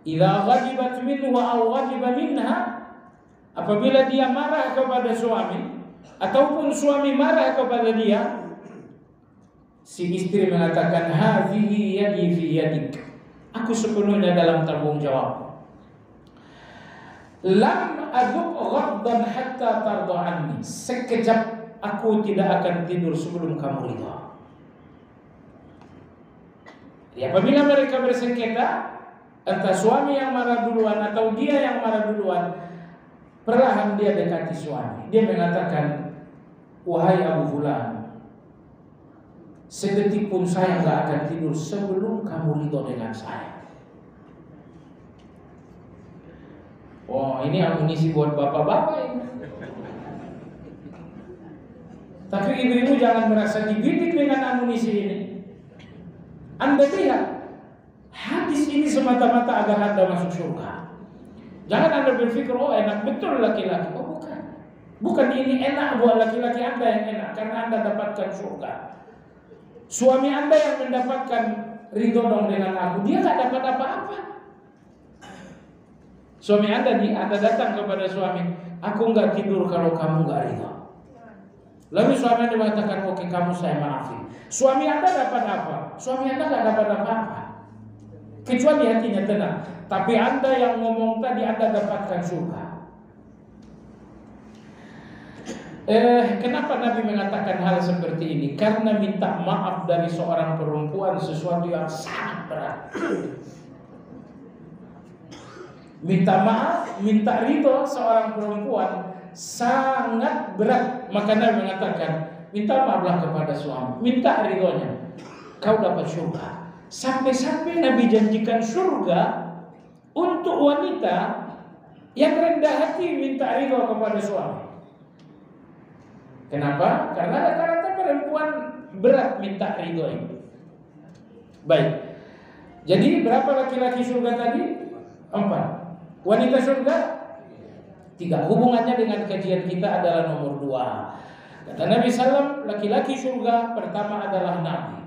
Idza ghadibat minhu aw ghadiba minha, apabila dia marah kepada suami ataupun suami marah kepada dia, si istri mengatakan hadhihi yadi fi yadik, aku sepenuhnya dalam tanggung jawab. Lam aduk ghaddan hatta tarda anni, sekejap aku tidak akan tidur sebelum kamu ridha. Ya, apabila mereka bersengketa, entah suami yang marah duluan atau dia yang marah duluan, perlahan dia dekati suami. Dia mengatakan, wahai Abu Fulan, sedetik pun saya nggak akan tidur sebelum kamu ridho dengan saya. Oh, ini amunisi buat bapak-bapak ini. Tapi ibu-ibu jangan merasa dibidik dengan amunisi ini. Anda lihat, hadis ini semata-mata agar Anda masuk surga. Jangan Anda berpikir, oh enak betul laki-laki. Oh bukan. Bukan ini enak buat laki-laki Anda yang enak, karena Anda dapatkan surga. Suami Anda yang mendapatkan ridho dong dengan aku, dia gak dapat apa-apa. Suami Anda datang kepada suami, aku gak tidur kalau kamu gak ridho. Lalu suami Anda mengatakan, oke kamu saya maafin. Suami Anda dapat apa? Suami Anda gak dapat apa-apa, kecuali hatinya tenang. Tapi Anda yang ngomong tadi Anda dapatkan surga. Kenapa Nabi mengatakan hal seperti ini? Karena minta maaf dari seorang perempuan sesuatu yang sangat berat. Minta maaf, minta ridho seorang perempuan sangat berat. Maka Nabi mengatakan, minta maaflah kepada suami, minta ridhonya, kau dapat surga. Sampai-sampai Nabi janjikan surga untuk wanita yang rendah hati minta ridho kepada suami. Kenapa? Karena rata-rata perempuan berat minta ridho ini. Baik. Jadi berapa laki-laki surga tadi? 4. Wanita surga 3. Hubungannya dengan kajian kita adalah nomor 2. Kata Nabi SAW, laki-laki surga pertama adalah Nabi.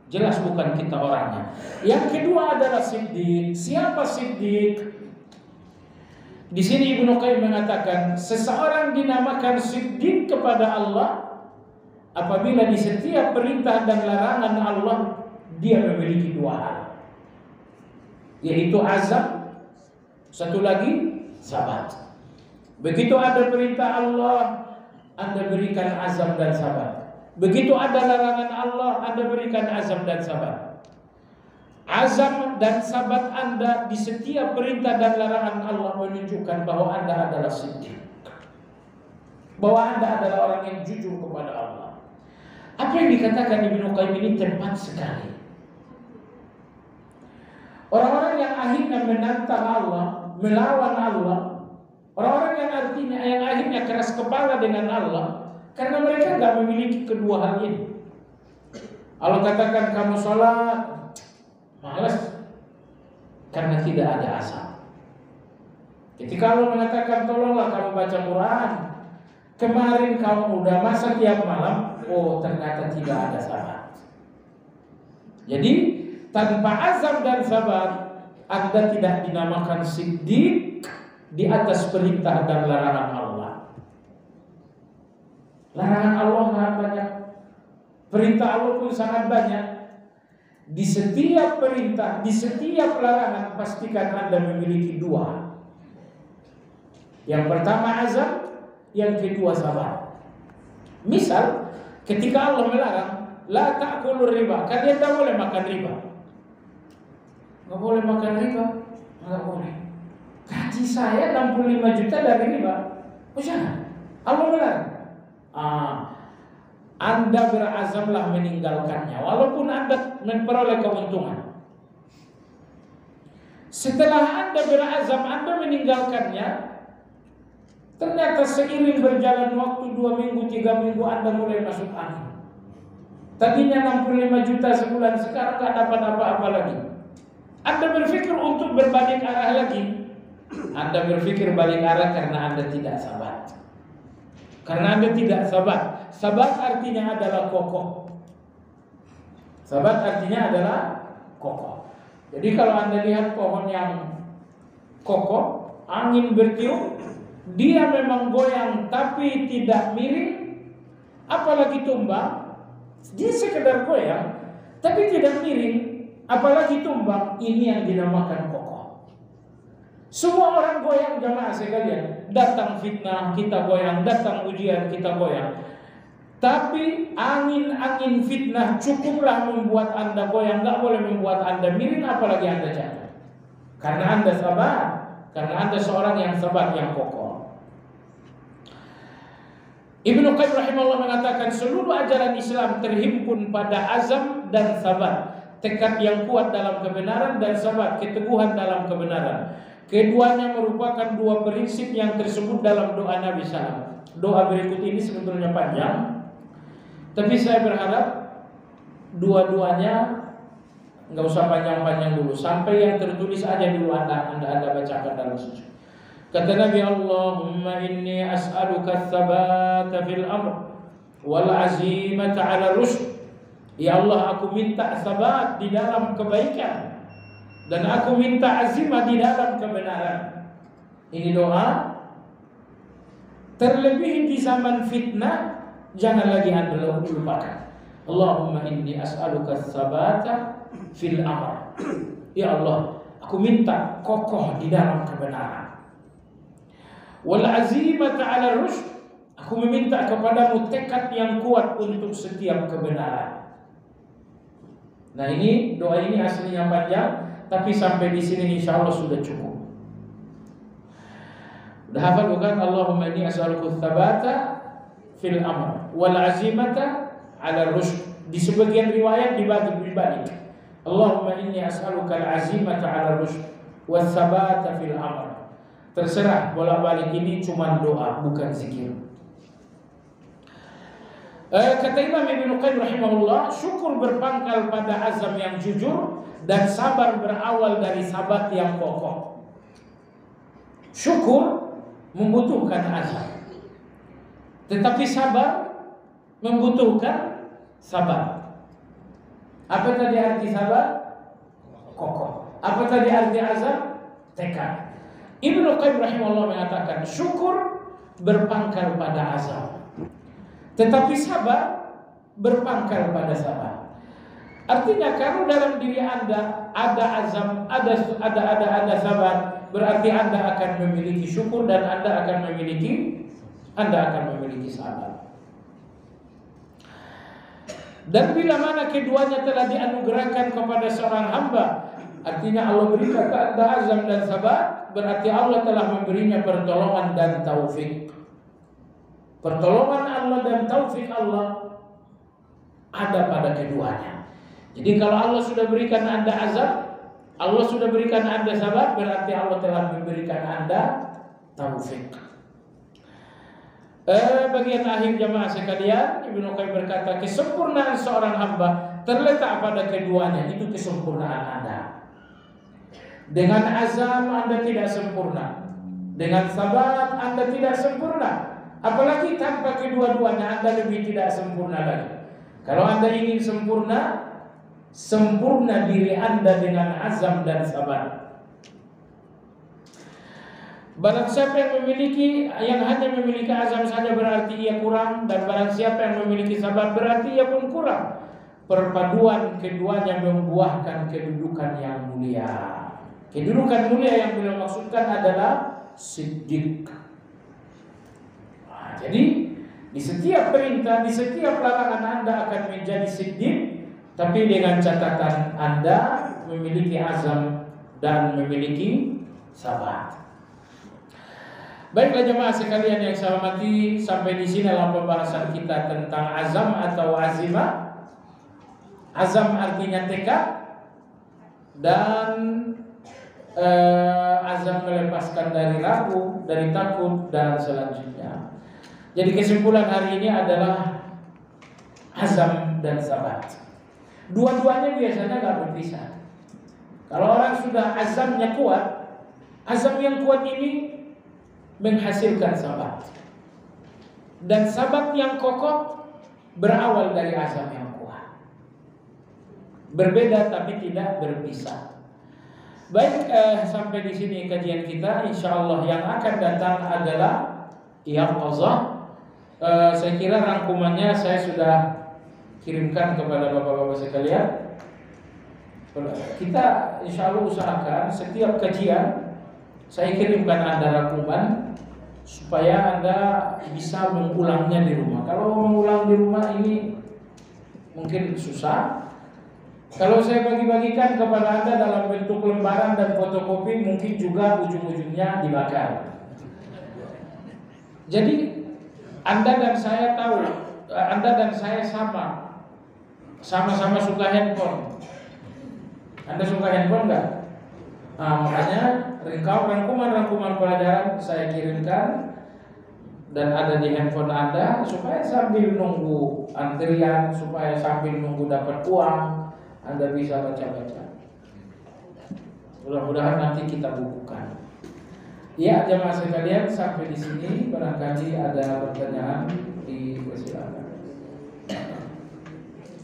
Jelas bukan kita orangnya. Yang kedua adalah Siddiq. Siapa Siddiq? Di sini Ibnu Qayyim mengatakan, seseorang dinamakan Siddiq kepada Allah apabila di setiap perintah dan larangan Allah dia memiliki 2 hal, yaitu azam, satu lagi sabat. Begitu ada perintah Allah, Anda berikan azam dan sabat. Begitu ada larangan Allah, Anda berikan azam dan sabat. Azam dan sabat Anda di setiap perintah dan larangan Allah menunjukkan bahwa Anda adalah siddiq, bahwa Anda adalah orang yang jujur kepada Allah. Apa yang dikatakan Ibnu Qayyim ini tepat sekali. Orang-orang yang akhirnya menantang Allah, melawan Allah, orang-orang yang akhirnya keras kepala dengan Allah, karena mereka tidak memiliki kedua hal ini. Allah katakan kamu sholat, malas, karena tidak ada azam. Ketika Allah mengatakan tolonglah kamu baca Quran, kemarin kamu udah masa tiap malam, oh ternyata tidak ada sabar. Jadi tanpa azam dan sabar, Anda tidak dinamakan siddiq di atas perintah dan larangan Allah. Larangan Allah sangat banyak, perintah Allah pun sangat banyak. Di setiap perintah, di setiap larangan, pastikan Anda memiliki dua. Yang pertama azam, yang kedua sabar. Misal, ketika Allah melarang, la ta'kulur riba, kalian tidak boleh makan riba. Nggak boleh makan riba, nggak boleh. Gaji saya 65 juta dari riba, oh jangan. Allah melarang. Anda berazamlah meninggalkannya, walaupun Anda memperoleh keuntungan. Setelah Anda berazam, Anda meninggalkannya, ternyata seiring berjalan waktu 2 minggu, 3 minggu, Anda mulai masuk angin. Tadinya 65 juta sebulan, sekarang gak dapat apa-apa lagi. Anda berpikir untuk berbalik arah lagi. Anda berpikir balik arah karena Anda tidak sabar. Karena Anda tidak sabar. Sabar artinya adalah kokoh. Sabar artinya adalah kokoh. Jadi kalau Anda lihat pohon yang kokoh, angin bertiup, dia memang goyang tapi tidak miring, apalagi tumbang. Dia sekedar goyang tapi tidak miring, apalagi tumbang. Ini yang dinamakan kokoh. Semua orang goyang jamaah sekalian. Datang fitnah kita goyang, datang ujian kita goyang. Tapi angin-angin fitnah cukuplah membuat Anda goyang, gak boleh membuat Anda miring, apalagi Anda jatuh. Karena Anda sabar, karena Anda seorang yang sabar, yang kokoh. Ibnu Qayyim rahimahullah mengatakan seluruh ajaran Islam terhimpun pada azam dan sabar, tekad yang kuat dalam kebenaran dan sabar, keteguhan dalam kebenaran. Keduanya merupakan dua prinsip yang tersebut dalam doa Nabi SAW. Doa berikut ini sebetulnya panjang, tapi saya berharap dua-duanya nggak usah panjang-panjang dulu, sampai yang tertulis aja dulu Anda bacakan dalam sujud. Kata Nabi, Allahumma inni as'aluka tsabata fil amr wal azimata 'ala rusyd. Ya Allah, aku minta sabat di dalam kebaikan dan aku minta azimah di dalam kebenaran. Ini doa terlebih di zaman fitnah, jangan lagi Anda lupakan. Allahumma inni as'aluka tsabata fil amr. Ya Allah, aku minta kokoh di dalam kebenaran. Wal azimata 'ala rusyd, aku meminta kepadamu tekad yang kuat untuk setiap kebenaran. Nah, ini doa ini aslinya panjang, tapi sampai di sini insya Allah sudah cukup. Udah hafal bukan? Allahumma inni as'aluka tsabata fil amr wal azimata 'ala rusyd. Di sebagian riwayat dibalik. Allahumma inni as'aluka al azimata 'ala rusyd was tsabata fil amr. Terserah, bolak-balik, ini cuma doa, bukan zikir. Kata Imam Ibnu Qayyim rahimahullah, syukur berpangkal pada azam yang jujur dan sabar berawal dari sabat yang kokoh. Syukur membutuhkan azam, tetapi sabar membutuhkan sabar. Apa tadi arti sabar? Kokoh. Apa tadi arti azam? Tekad. Ibnu Qayyim rahimahullah mengatakan syukur berpangkal pada azam, tetapi sabar berpangkal pada sabar. Artinya kalau dalam diri Anda ada azam, ada sabar, berarti Anda akan memiliki syukur dan Anda akan memiliki sabar. Dan bila mana keduanya telah dianugerahkan kepada seorang hamba, artinya Allah berikan kepada azam dan sabar, berarti Allah telah memberinya pertolongan dan taufik. Pertolongan Allah dan taufik Allah ada pada keduanya. Jadi kalau Allah sudah berikan Anda azab, Allah sudah berikan Anda sabar, berarti Allah telah memberikan Anda taufik. Bagian akhir jamaah sekalian, Ibnu Qayyim berkata, kesempurnaan seorang hamba terletak pada keduanya, itu kesempurnaan Anda. Dengan azam Anda tidak sempurna, Dengan sabat Anda tidak sempurna. Apalagi tanpa kedua-duanya Anda lebih tidak sempurna lagi. Kalau Anda ingin sempurna, sempurna diri Anda dengan azam dan sabat. Barang siapa yang hanya memiliki azam saja berarti ia kurang, dan barang siapa yang memiliki sabat berarti ia pun kurang. Perpaduan keduanya membuahkan kedudukan yang mulia. Kedudukan mulia yang beliau maksudkan adalah siddiq. Nah, jadi di setiap perintah, di setiap larangan Anda akan menjadi siddiq, tapi dengan catatan Anda memiliki azam dan memiliki sabat. Baiklah jemaah sekalian yang saya hormati, sampai di sini dalam pembahasan kita tentang azam atau azimah. Azam artinya tekad, dan azam melepaskan dari ragu, dari takut, dan selanjutnya. Jadi kesimpulan hari ini adalah azam dan sabat. Dua-duanya biasanya gak berpisah. Kalau orang sudah azamnya kuat, azam yang kuat ini menghasilkan sabat, dan sabat yang kokoh berawal dari azam yang kuat. Berbeda tapi tidak berpisah. Baik, sampai di sini kajian kita. Insyaallah yang akan datang adalah yaqazah. Saya kira rangkumannya saya sudah kirimkan kepada bapak-bapak sekalian. Kita insyaallah usahakan setiap kajian saya kirimkan Anda rangkuman supaya Anda bisa mengulangnya di rumah. Kalau mengulang di rumah ini mungkin susah. Kalau saya bagi-bagikan kepada Anda dalam bentuk lembaran dan fotokopi, mungkin juga ujung-ujungnya dibakar. Jadi Anda dan saya tahu, Anda dan saya sama-sama suka handphone. Anda suka handphone nggak? Nah, makanya rangkuman pelajaran saya kirimkan dan ada di handphone Anda, supaya sambil nunggu antrian, supaya sambil nunggu dapat uang, Anda bisa baca-baca. Mudah-mudahan nanti kita bukukan. Ya, jemaah sekalian, sampai di sini barangkali ada pertanyaan, dipersilakan.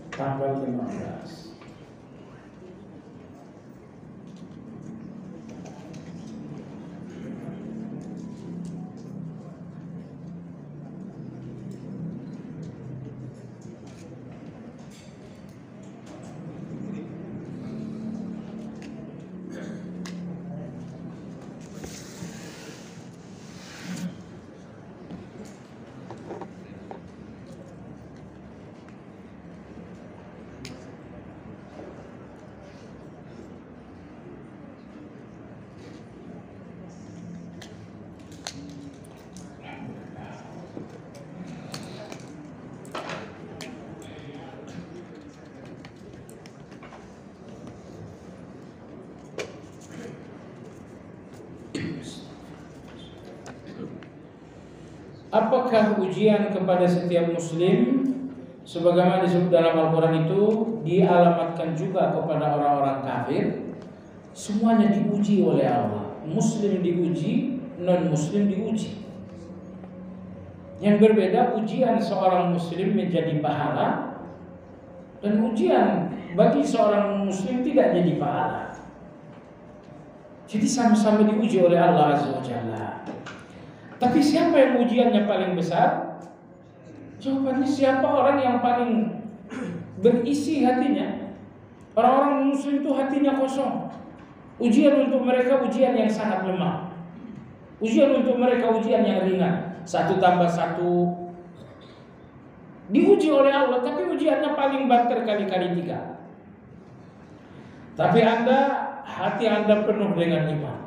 Tanggal 15. Apakah ujian kepada setiap muslim sebagaimana disebut dalam Al-Quran itu dialamatkan juga kepada orang-orang kafir? Semuanya diuji oleh Allah. Muslim diuji, non-muslim diuji. Yang berbeda, ujian seorang muslim menjadi pahala, dan ujian bagi seorang muslim tidak jadi pahala. Jadi sama-sama diuji oleh Allah Azza wa Jalla. Tapi siapa yang ujiannya paling besar? Jawabannya siapa orang yang paling berisi hatinya? Orang-orang muslim itu hatinya kosong. Ujian untuk mereka ujian yang sangat lemah. Ujian untuk mereka ujian yang ringan. 1 tambah 1 diuji oleh Allah, tapi ujiannya paling banter kali-kali 3. Tapi hati Anda penuh dengan iman.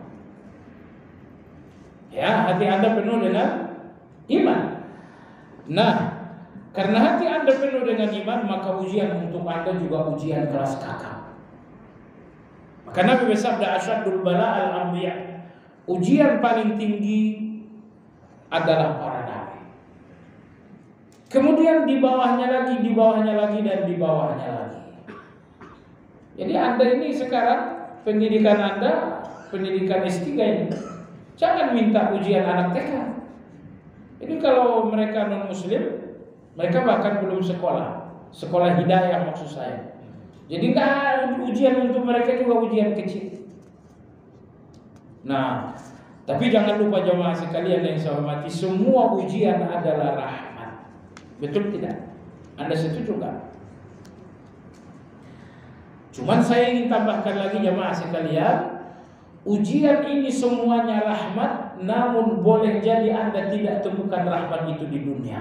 Ya, hati Anda penuh dengan iman. Nah, karena hati Anda penuh dengan iman, maka ujian untuk Anda juga ujian kelas kakap. Maka Nabi bersabda, asyadul bala al-anbiya. Ujian paling tinggi adalah para nabi. Kemudian di bawahnya lagi, dan di bawahnya lagi. Jadi Anda ini sekarang pendidikan Anda, pendidikan S3 ini, Jangan minta ujian anak TK. Jadi kalau mereka non muslim, mereka bahkan belum sekolah hidayah maksud saya. Jadi nggak ujian untuk mereka juga ujian kecil. Nah, tapi jangan lupa jemaah sekalian yang saya hormati, semua ujian adalah rahmat. Betul tidak? Anda setuju nggak? Cuman saya ingin tambahkan lagi jemaah sekalian, ujian ini semuanya rahmat, namun boleh jadi Anda tidak temukan rahmat itu di dunia.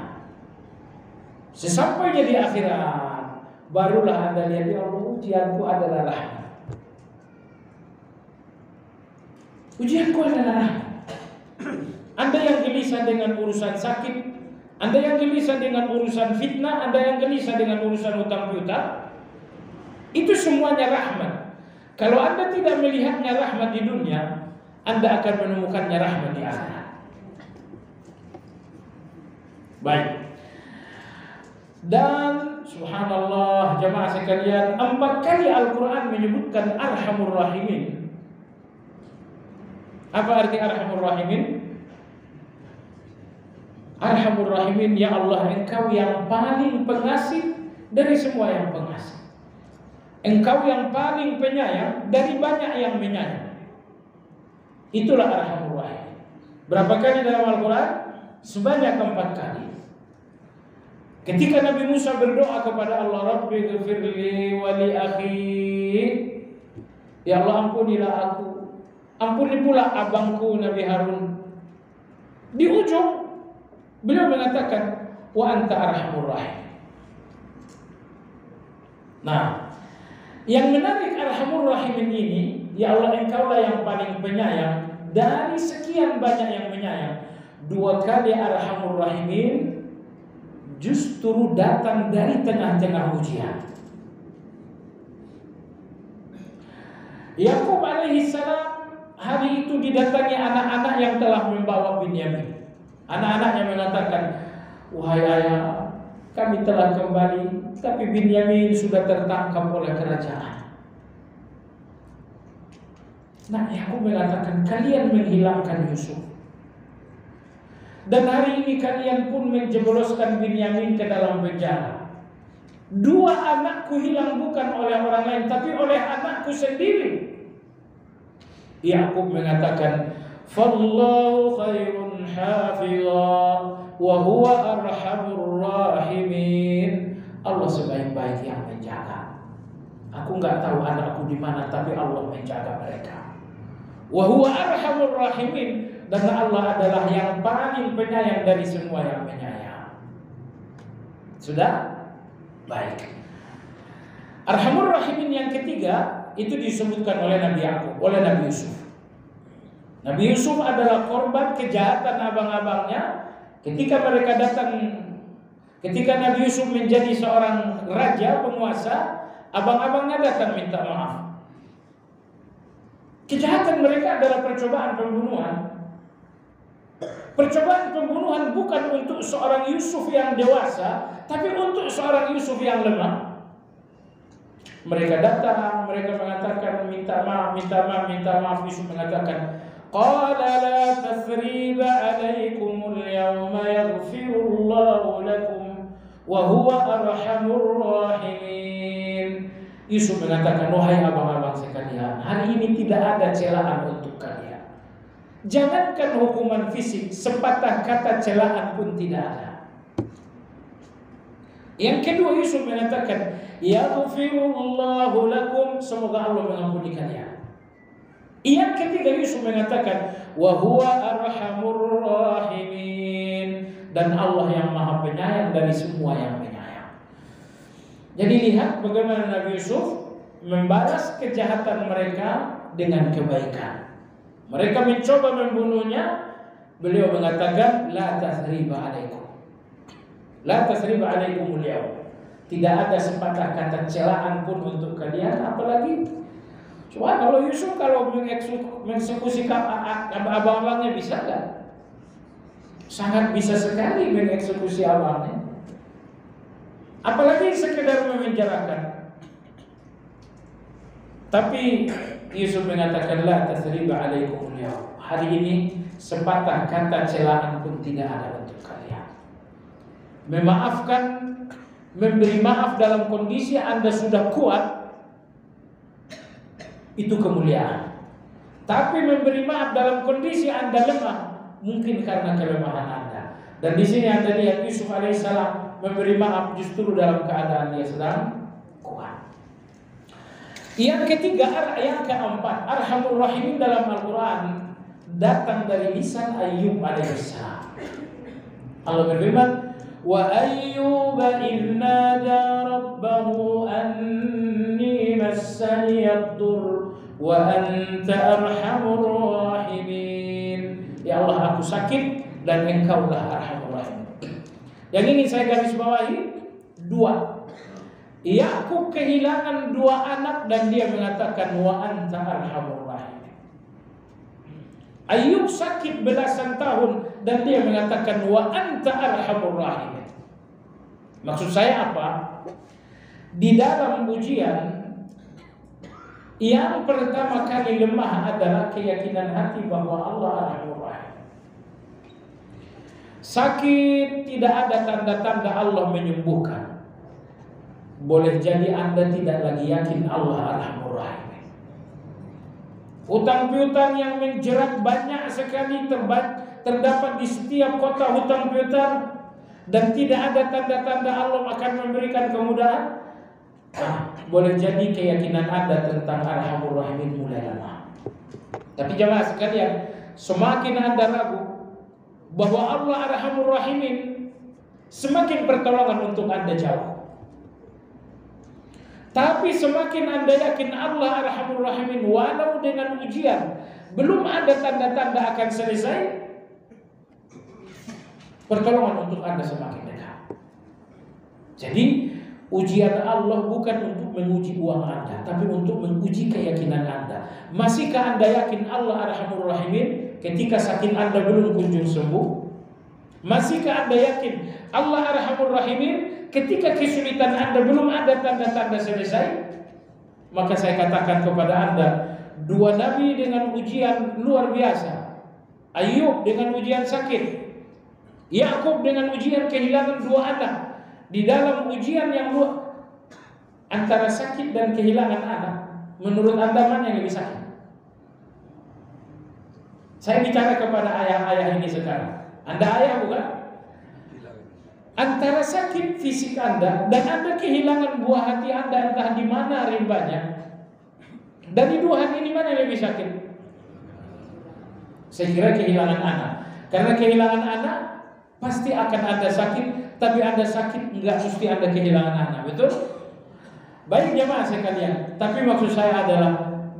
Sesampainya di akhirat, barulah Anda lihat, ya Allah, ujianku adalah rahmat. Ujianku adalah rahmat. Anda yang gelisah dengan urusan sakit, Anda yang gelisah dengan urusan fitnah, Anda yang gelisah dengan urusan hutang piutang, itu semuanya rahmat. Kalau Anda tidak melihatnya rahmat di dunia, Anda akan menemukannya rahmat di akhirat. Baik. Dan subhanallah jemaah sekalian, 4 kali Al-Quran menyebutkan Arhamur Rahimin. Apa arti Arhamur Rahimin? Arhamur Rahimin, ya Allah, Engkau yang paling pengasih dari semua yang pengasih. Engkau yang paling penyayang dari banyak yang menyayang. Itulah Arhamur Rahim. Berapa kali dalam Al-Quran? Sebanyak 4 kali. Ketika Nabi Musa berdoa kepada Allah, Rabbi ghfirli wa li akhi, ya Allah, ampunilah aku, ampuni pula abangku Nabi Harun. Di ujung beliau mengatakan, wa anta arhamur rahim. Nah, yang menarik Arhamur Rahimin ini, ya Allah, Engkaulah yang paling penyayang dari sekian banyak yang menyayang. 2 kali Arhamur Rahimin justru datang dari tengah-tengah ujian. Yakub alaihissalam hari itu didatangi anak-anak yang telah membawa Binyamin. Anak-anaknya mengatakan, wahai ayah, kami telah kembali, tapi Binyamin sudah tertangkap oleh kerajaan. Nah, Yakub mengatakan, kalian menghilangkan Yusuf, dan hari ini kalian pun menjebloskan Binyamin ke dalam penjara. 2 anakku hilang bukan oleh orang lain, tapi oleh anakku sendiri. Yakub mengatakan, fallahu khairun hafidha wa huwa arhamur rahimin. Allah sebaik-baik yang menjaga. Aku enggak tahu anakku di mana, tapi Allah menjaga mereka. Wa huwa arhamur rahimin, dan Allah adalah yang paling penyayang dari semua yang penyayang. Sudah? Baik. Arhamur rahimin yang ketiga itu disebutkan oleh Nabi Yakub, oleh Nabi Yusuf. Nabi Yusuf adalah korban kejahatan abang-abangnya. Ketika mereka datang, ketika Nabi Yusuf menjadi seorang raja penguasa, abang-abangnya datang minta maaf. Kejahatan mereka adalah percobaan pembunuhan. Percobaan pembunuhan bukan untuk seorang Yusuf yang dewasa, tapi untuk seorang Yusuf yang lemah. Mereka datang, mereka mengatakan minta maaf, minta maaf, minta maaf. Yusuf mengatakan, qala la tathriba alaikumul yawma yaghfirullahu lakum wa huwa arhamur rahimin. Yusuf mengatakan, wahai abang-abang sekalian, hari ini tidak ada celaan untuk kalian. Jangankan hukuman fisik, sepatah kata celaan pun tidak ada. Yang kedua, Yusuf mengatakan, yaghfirullahu lakum, semoga Allah mengampuni kalian. Yang ketiga, Yusuf mengatakan, wa huwa arhamur rahimin, dan Allah yang maha penyayang dari semua yang penyayang. Jadi lihat bagaimana Nabi Yusuf membalas kejahatan mereka dengan kebaikan. Mereka mencoba membunuhnya, beliau mengatakan, la tathriba alaikum, la tathriba alaikumul yawm. Tidak ada sepatah kata celaan pun untuk kalian, apalagi coba kalau Yusuf kalau mengeksekusi abang-abangnya bisa kan? Sangat bisa sekali mengeksekusi abangnya. Apalagi sekedar memenjarakan. Tapi Yusuf mengatakan, la tathriba alaikumul yaum. Hari ini sepatah kata celaan pun tidak ada untuk kalian. Memaafkan, memberi maaf dalam kondisi Anda sudah kuat, itu kemuliaan. Tapi memberi maaf dalam kondisi Anda lemah, mungkin karena kelemahan Anda. Dan di sini Anda lihat Yusuf alaihissalam memberi maaf justru dalam keadaan dia sedang kuat. Yang ketiga, yang keempat, Arhamur Rahimin dalam Al-Quran datang dari lisan Ayyub alaihissalam. Allah berfirman, wa Ayyub idh nada rabbahu anni massani ad-dur wa anta arhamur rahimin. Ya Allah, aku sakit dan Engkaulah Arhamur Rahimin. Yang ingin saya garis bawahi dua. Yakub kehilangan dua anak dan dia mengatakan wa anta arhamur rahimin. Ayub sakit belasan tahun dan dia mengatakan wa anta arhamur rahimin. Maksud saya apa? Di dalam ujian yang pertama kali lemah adalah keyakinan hati bahwa Allah Arhamur Rahim. Sakit tidak ada tanda-tanda Allah menyembuhkan. Boleh jadi Anda tidak lagi yakin Allah Arhamur Rahim. Hutang piutang yang menjerat banyak sekali terdapat di setiap kota hutang piutang dan tidak ada tanda-tanda Allah akan memberikan kemudahan. Boleh jadi keyakinan Anda tentang Arhamur Rahimin mulai lemah. Tapi jemaah sekalian, semakin Anda ragu bahwa Allah Arhamur Rahimin, semakin pertolongan untuk Anda jauh. Tapi semakin Anda yakin Allah Arhamur Rahimin, walau dengan ujian belum ada tanda-tanda akan selesai, pertolongan untuk Anda semakin dekat. Jadi ujian Allah bukan untuk menguji uang Anda, tapi untuk menguji keyakinan Anda. Masihkah Anda yakin Allah Arhamur Rahimin ketika sakit Anda belum kunjung sembuh? Masihkah Anda yakin Allah Arhamur Rahimin ketika kesulitan Anda belum ada tanda-tanda selesai? Maka saya katakan kepada Anda, dua nabi dengan ujian luar biasa. Ayub dengan ujian sakit, Yakub dengan ujian kehilangan dua anak. Di dalam ujian yang luar antara sakit dan kehilangan anak, menurut Anda mana yang lebih sakit? Saya bicara kepada ayah-ayah ini sekarang. Anda ayah bukan? Antara sakit fisik Anda dan Anda kehilangan buah hati Anda, entah di mana rimbanya. Dari dua hal ini mana yang lebih sakit? Saya kira kehilangan anak. Karena kehilangan anak pasti akan ada sakit, tapi Anda sakit enggak mesti Anda kehilangan anak, betul? Baik jemaah sekalian, tapi maksud saya adalah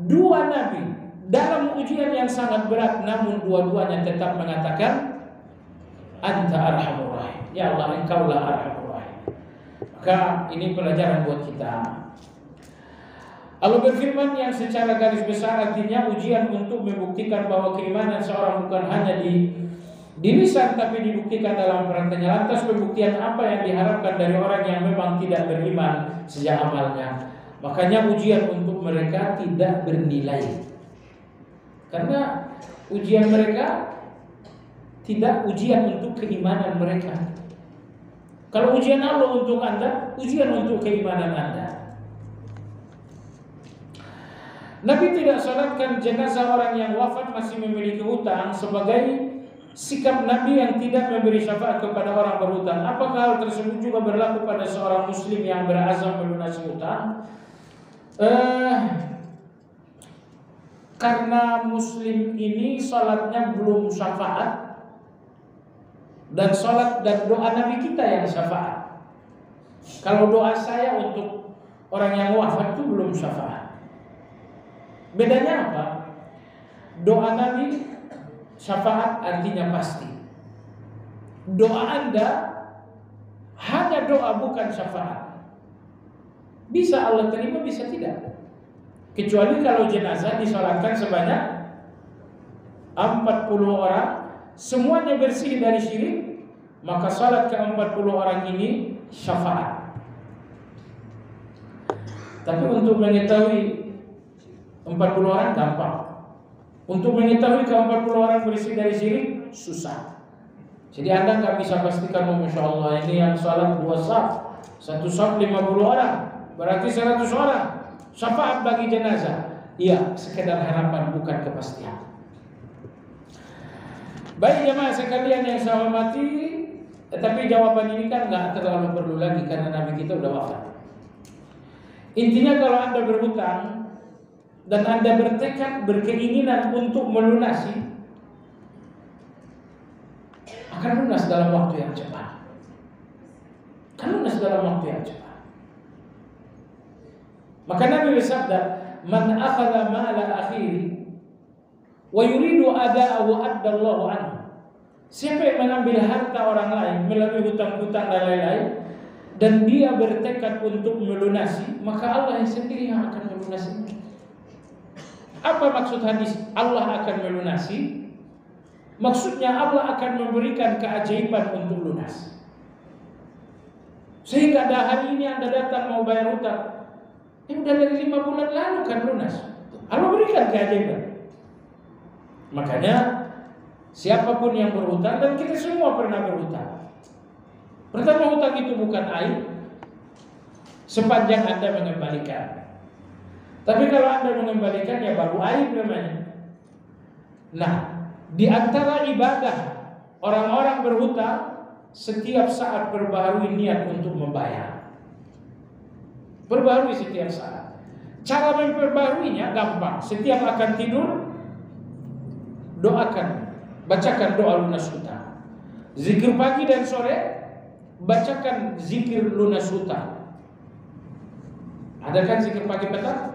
dua nabi dalam ujian yang sangat berat, namun dua-duanya tetap mengatakan Anta Arhamur Rahim. Ya Allah, Engkaulah Arhamur Rahim. Maka ini pelajaran buat kita. Allah berfirman yang secara garis besar artinya ujian untuk membuktikan bahwa keimanan seorang bukan hanya di lisan tapi dibuktikan dalam prakteknya. Lantas pembuktian apa yang diharapkan dari orang yang memang tidak beriman sejak amalnya? Makanya ujian untuk mereka tidak bernilai. Karena ujian mereka tidak ujian untuk keimanan mereka. Kalau ujian Allah untuk Anda, ujian untuk keimanan Anda. Nabi tidak salatkan jenazah orang yang wafat masih memiliki hutang sebagai sikap Nabi yang tidak memberi syafaat kepada orang berhutang. Apakah hal tersebut juga berlaku pada seorang muslim yang berazam melunasi hutang? Karena muslim ini salatnya belum syafaat, dan salat dan doa Nabi kita yang syafaat. Kalau doa saya untuk orang yang wafat itu belum syafaat. Bedanya apa? Doa Nabi syafaat artinya pasti. Doa Anda hanya doa bukan syafaat. Bisa Allah terima, bisa tidak. Kecuali kalau jenazah disolatkan sebanyak 40 orang, semuanya bersih dari syirik, maka salat ke 40 orang ini syafaat. Tapi untuk mengetahui 40 orang gampang. Untuk mengetahui ke-40 orang bersih dari syirik susah. Jadi Anda nggak bisa pastikan, oh Masya Allah ini yang salat 2 saf, 1 saf 50 orang, berarti 100 orang. Syafaat bagi jenazah. Iya, sekedar harapan bukan kepastian. Baik jemaah sekalian yang saya hormati, tetapi jawaban ini kan nggak terlalu perlu lagi karena Nabi kita udah wafat. Intinya kalau Anda berhutang dan Anda bertekad, berkeinginan untuk melunasi, akan lunas dalam waktu yang cepat. Akan lunas dalam waktu yang cepat. Maka Nabi bersabda, "Man akhadha mala akhihi wa yuridu ada'ahu addallahu anhu." Siapa yang mengambil harta orang lain melalui hutang-hutang dan lain-lain dan dia bertekad untuk melunasi, maka Allah yang sendiri yang akan melunasi. Apa maksud hadis Allah akan melunasi? Maksudnya Allah akan memberikan keajaiban untuk lunas. Sehingga dah hari ini Anda datang mau bayar hutang, udah dari 5 bulan lalu kan lunas. Allah berikan keajaiban. Makanya siapapun yang berhutang, dan kita semua pernah berhutang. Pertama, hutang itu bukan aib sepanjang Anda mengembalikan. Tapi kalau Anda mengembalikan ya baru aib namanya. Nah, di antara ibadah orang-orang berhutang, setiap saat perbaharui niat untuk membayar. Perbaharui setiap saat. Cara memperbaharuinya gampang. Setiap akan tidur, doakan, bacakan doa lunas hutang. Zikir pagi dan sore, bacakan zikir lunas hutang. Ada kan zikir pagi petang?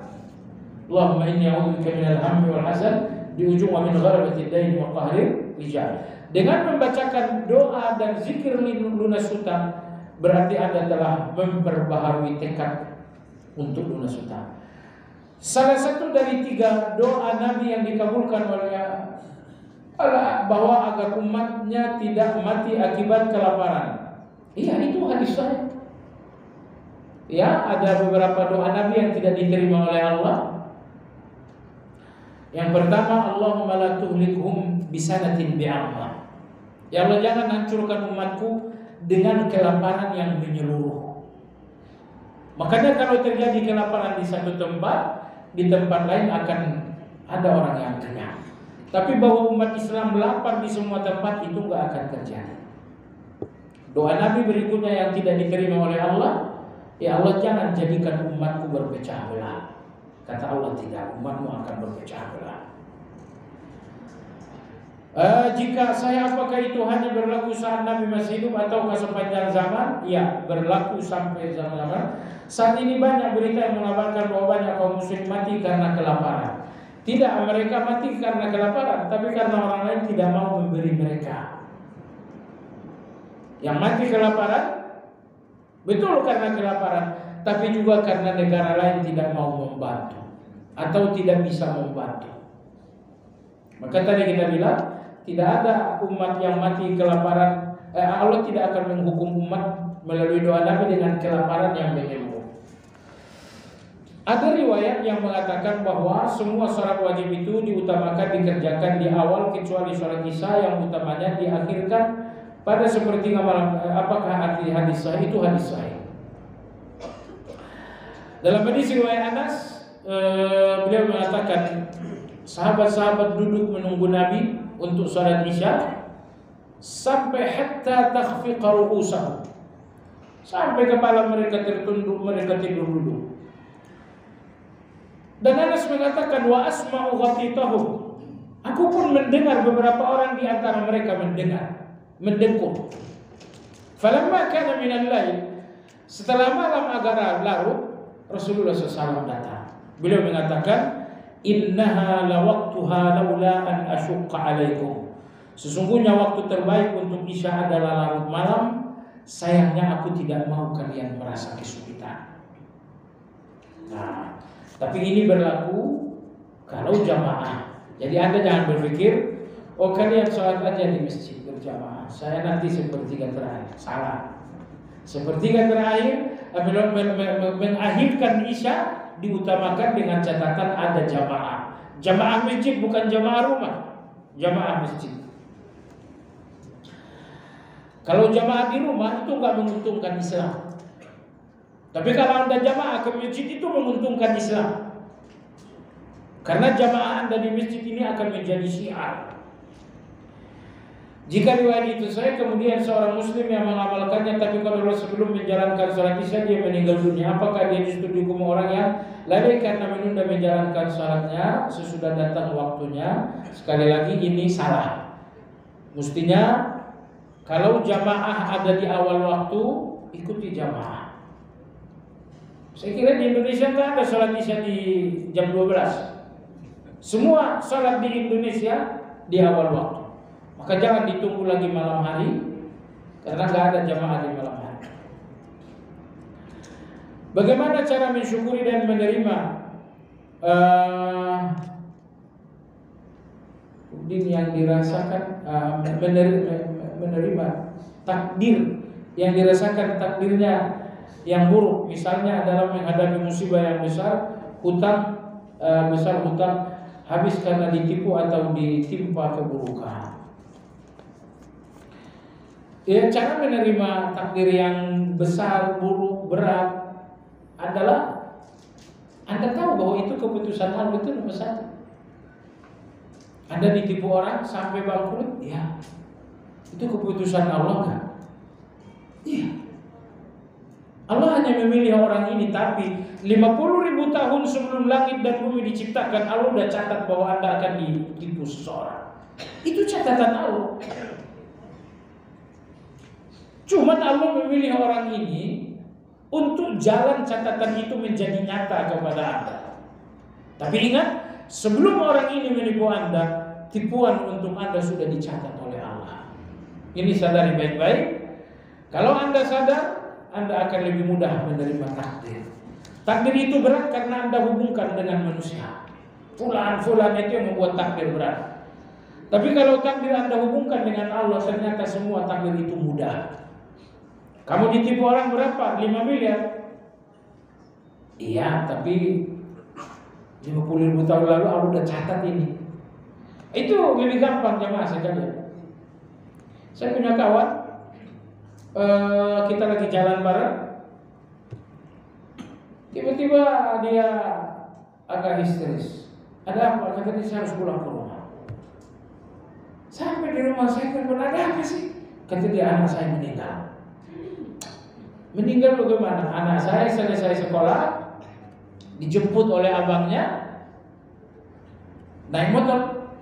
Allahumma inni a'udzubika minal hammi wal hazan, di ujung wa min ghalabatid dain wa qahril rijal. Dengan membacakan doa dan zikir lunas hutang, berarti Anda telah memperbaharui tekad untuk lunas hutang. Salah satu dari 3 doa Nabi yang dikabulkan oleh Allah, bahwa agar umatnya tidak mati akibat kelaparan. Iya, itu hadis sahih. Ya, ada beberapa doa Nabi yang tidak diterima oleh Allah. Yang pertama, Allahumma la tuhlikhum bisanatin bi'amma. Ya Allah, jangan hancurkan umatku dengan kelaparan yang menyeluruh. Makanya kalau terjadi kelaparan di satu tempat, di tempat lain akan ada orang yang kenyang. Tapi bahwa umat Islam lapar di semua tempat, itu gak akan terjadi. Doa Nabi berikutnya yang tidak diterima oleh Allah, ya Allah, jangan jadikan umatku berpecah belah. Kata Allah, tidak, umatmu akan berpecah belah. Jika saya, apakah itu hanya berlaku saat Nabi masih hidup ataukah sepanjang zaman? Ya, berlaku sampai zaman-zaman. Saat ini banyak berita yang mengabarkan bahwa banyak kaum muslim mati karena kelaparan. Tidak, mereka mati karena kelaparan, tapi karena orang lain tidak mau memberi mereka. Yang mati kelaparan, betul karena kelaparan, tapi juga karena negara lain tidak mau membantu atau tidak bisa membantu. Maka tadi kita bilang, tidak ada umat yang mati kelaparan. Allah tidak akan menghukum umat melalui doa Nabi dengan kelaparan yang menyeluruh. Ada riwayat yang mengatakan bahwa semua sholat wajib itu diutamakan dikerjakan di awal kecuali sholat isya yang utamanya diakhirkan pada sepertiga malam. Apakah arti hadis sahih? Itu hadis sahih. Dalam hadis riwayat Anas, beliau mengatakan sahabat-sahabat duduk menunggu Nabi untuk sholat isya sampai hatta takhfiqa ru'usahum, sampai kepala mereka tertunduk, mereka tidur duduk. Dan Anas mengatakan wa asma'u ghatitahum, aku pun mendengar beberapa orang di antara mereka mendengkur. Falamma kana minal lail, setelah malam agak larut, Rasulullah SAW datang. Beliau mengatakan, innaha la waqtuha laula an asyqa alaikum. Sesungguhnya waktu terbaik untuk isya adalah larut malam. Sayangnya aku tidak mau kalian merasa kesulitan. Nah, tapi ini berlaku kalau jamaah. Jadi Anda jangan berpikir, oh kalian sholat aja di masjid berjamaah, saya nanti sepertiga terakhir. Salah. Sepertiga terakhir mengakhirkan isya diutamakan dengan catatan ada jamaah. Jamaah masjid bukan jamaah rumah. Jamaah masjid. Kalau jamaah di rumah itu nggak menguntungkan Islam. Tapi kalau Anda jamaah ke masjid itu menguntungkan Islam. Karena jamaah Anda di masjid ini akan menjadi syiar. Jika riwayat itu saya kemudian seorang muslim yang mengamalkannya, tapi kalau sebelum menjalankan sholat isya dia meninggal dunia, apakah dia justru dihukum orang yang lalai karena menunda menjalankan sholatnya sesudah datang waktunya? Sekali lagi ini salah. Mestinya kalau jamaah ada di awal waktu, ikuti jamaah. Saya kira di Indonesia kan ada sholat isya di jam 12. Semua sholat di Indonesia di awal waktu. Maka jangan ditunggu lagi malam hari, karena nggak ada jamaah di malam hari. Bagaimana cara mensyukuri dan menerima yang dirasakan, menerima takdir yang dirasakan takdirnya yang buruk, misalnya dalam menghadapi musibah yang besar, hutang habis karena ditipu atau ditimpa keburukan. Ya, cara menerima takdir yang besar, buruk, berat adalah Anda tahu bahwa itu keputusan Allah, itu nomor satu. Anda ditipu orang sampai bangkrut, ya, itu keputusan Allah enggak? Iya. Allah hanya memilih orang ini, tapi 50.000 tahun sebelum langit dan bumi diciptakan, Allah udah catat bahwa Anda akan ditipu seseorang. Itu catatan Allah. Cuman Allah memilih orang ini untuk jalan catatan itu menjadi nyata kepada Anda. Tapi ingat, sebelum orang ini menipu Anda, tipuan untuk Anda sudah dicatat oleh Allah. Ini sadari baik-baik. Kalau Anda sadar, Anda akan lebih mudah menerima takdir. Takdir itu berat karena Anda hubungkan dengan manusia. Fulan itu yang membuat takdir berat. Tapi kalau takdir Anda hubungkan dengan Allah, ternyata semua takdir itu mudah. Kamu ditipu orang berapa? 5 miliar. Iya, tapi 50.000 tahun lalu Allah udah catat ini. Itu lebih gampang jamaah sekalian. Saya punya kawan, kita lagi jalan bareng. Tiba-tiba dia agak histeris. Ada apa? Kata dia, saya harus pulang ke rumah. Sampai di rumah saya telepon, ada apa sih? Kata dia, anak saya meninggal. Meninggal bagaimana? Anak saya selesai sekolah, dijemput oleh abangnya, naik motor.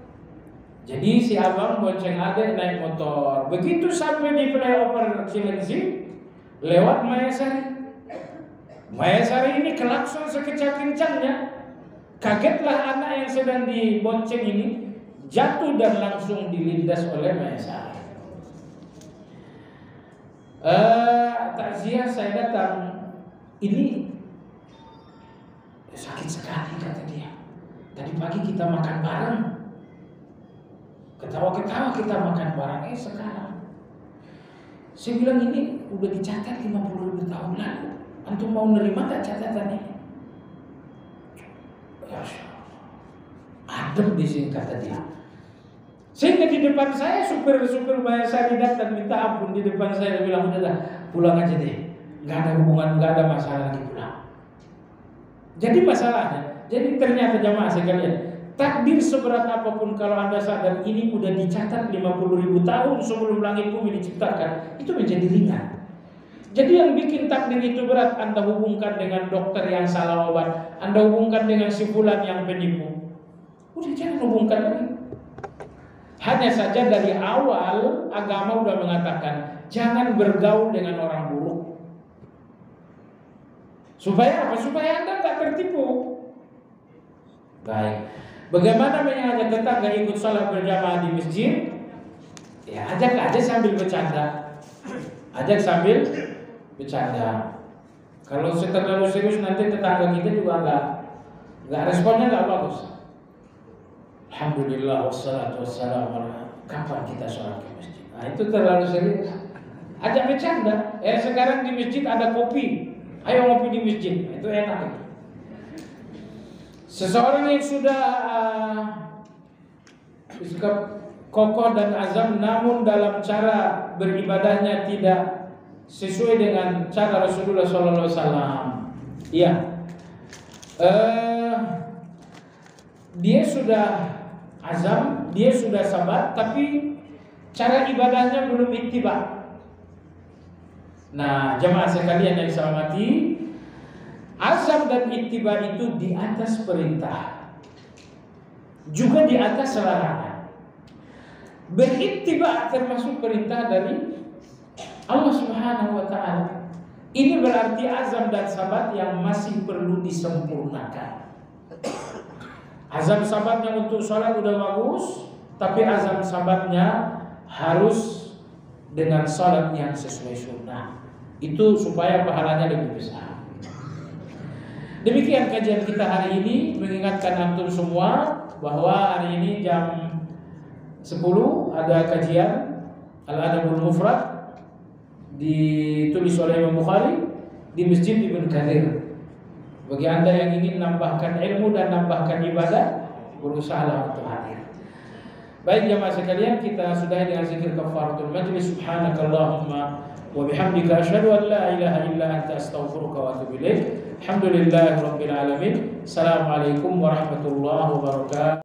Jadi si abang bonceng adik naik motor. Begitu sampai di flyover Cilengsi, lewat Mayasari. Mayasari ini kelakson sekencang-kencangnya. Kagetlah anak yang sedang dibonceng ini, jatuh dan langsung dilindas oleh Mayasari. Takziah saya datang, ini sakit sekali kata dia. Tadi pagi kita makan bareng, ketawa-ketawa kita makan bareng. Sekarang saya bilang ini udah dicatat 50.000 tahun lalu. Antum mau nerima tak catatannya? Ya, adem di sini kata dia. Sehingga di depan saya supir-supir Mayasari datang minta ampun di depan saya, bilang udah pulang aja deh, nggak ada hubungan, nggak ada masalah lagi, pulang. Jadi masalahnya, jadi ternyata jamaah sekalian, takdir seberat apapun kalau Anda sadar ini udah dicatat 50.000 tahun sebelum langit bumi diciptakan, itu menjadi ringan. Jadi yang bikin takdir itu berat, Anda hubungkan dengan dokter yang salah obat, Anda hubungkan dengan si fulan yang penipu. Udah jangan hubungkan lagi. Hanya saja dari awal agama udah mengatakan jangan bergaul dengan orang buruk. Supaya apa? Supaya Anda nggak tertipu. Baik. Bagaimana mengajak tetangga ikut sholat berjamaah di masjid? Ya ajak aja sambil bercanda. Ajak sambil bercanda. Kalau terlalu serius nanti tetangga kita juga nggak responnya nggak bagus. Alhamdulillah wassalatu wassalamu ala, kapan kita sholat ke masjid? Nah itu terlalu serius. Ajak bercanda. Sekarang di masjid ada kopi. Ayo ngopi di masjid. Itu enak. Seseorang yang sudah kokoh dan azam, namun dalam cara beribadahnya tidak sesuai dengan cara Rasulullah SAW. Iya, dia sudah azam, dia sudah sabar, tapi cara ibadahnya belum ittiba. Nah, jamaah sekalian yang saya hormati, azam dan ittiba itu di atas perintah, juga di atas larangan. Berittiba termasuk perintah dari Allah Subhanahu wa taala. Ini berarti azam dan sabat yang masih perlu disempurnakan. Azam sabatnya untuk sholat udah bagus, tapi azam sabatnya harus dengan sholat yang sesuai sunnah. Itu supaya pahalanya lebih besar. Demikian kajian kita hari ini, mengingatkan antum semua bahwa hari ini jam 10 ada kajian Al-Adabul Mufrad ditulis oleh Imam Bukhari di Masjid Ibnu Katsir. Bagi Anda yang ingin nambahkan ilmu dan nambahkan ibadah, berusahalah untuk hadir. Baik jamaah sekalian, kita sudahi dengan zikir kafaratul majlis. Subhanakallahumma wa bihamdika asyhadu an la ilaha illa anta astaghfiruka wa atubu ilaik. Alhamdulillahirabbil alamin. Assalamualaikum warahmatullahi wabarakatuh.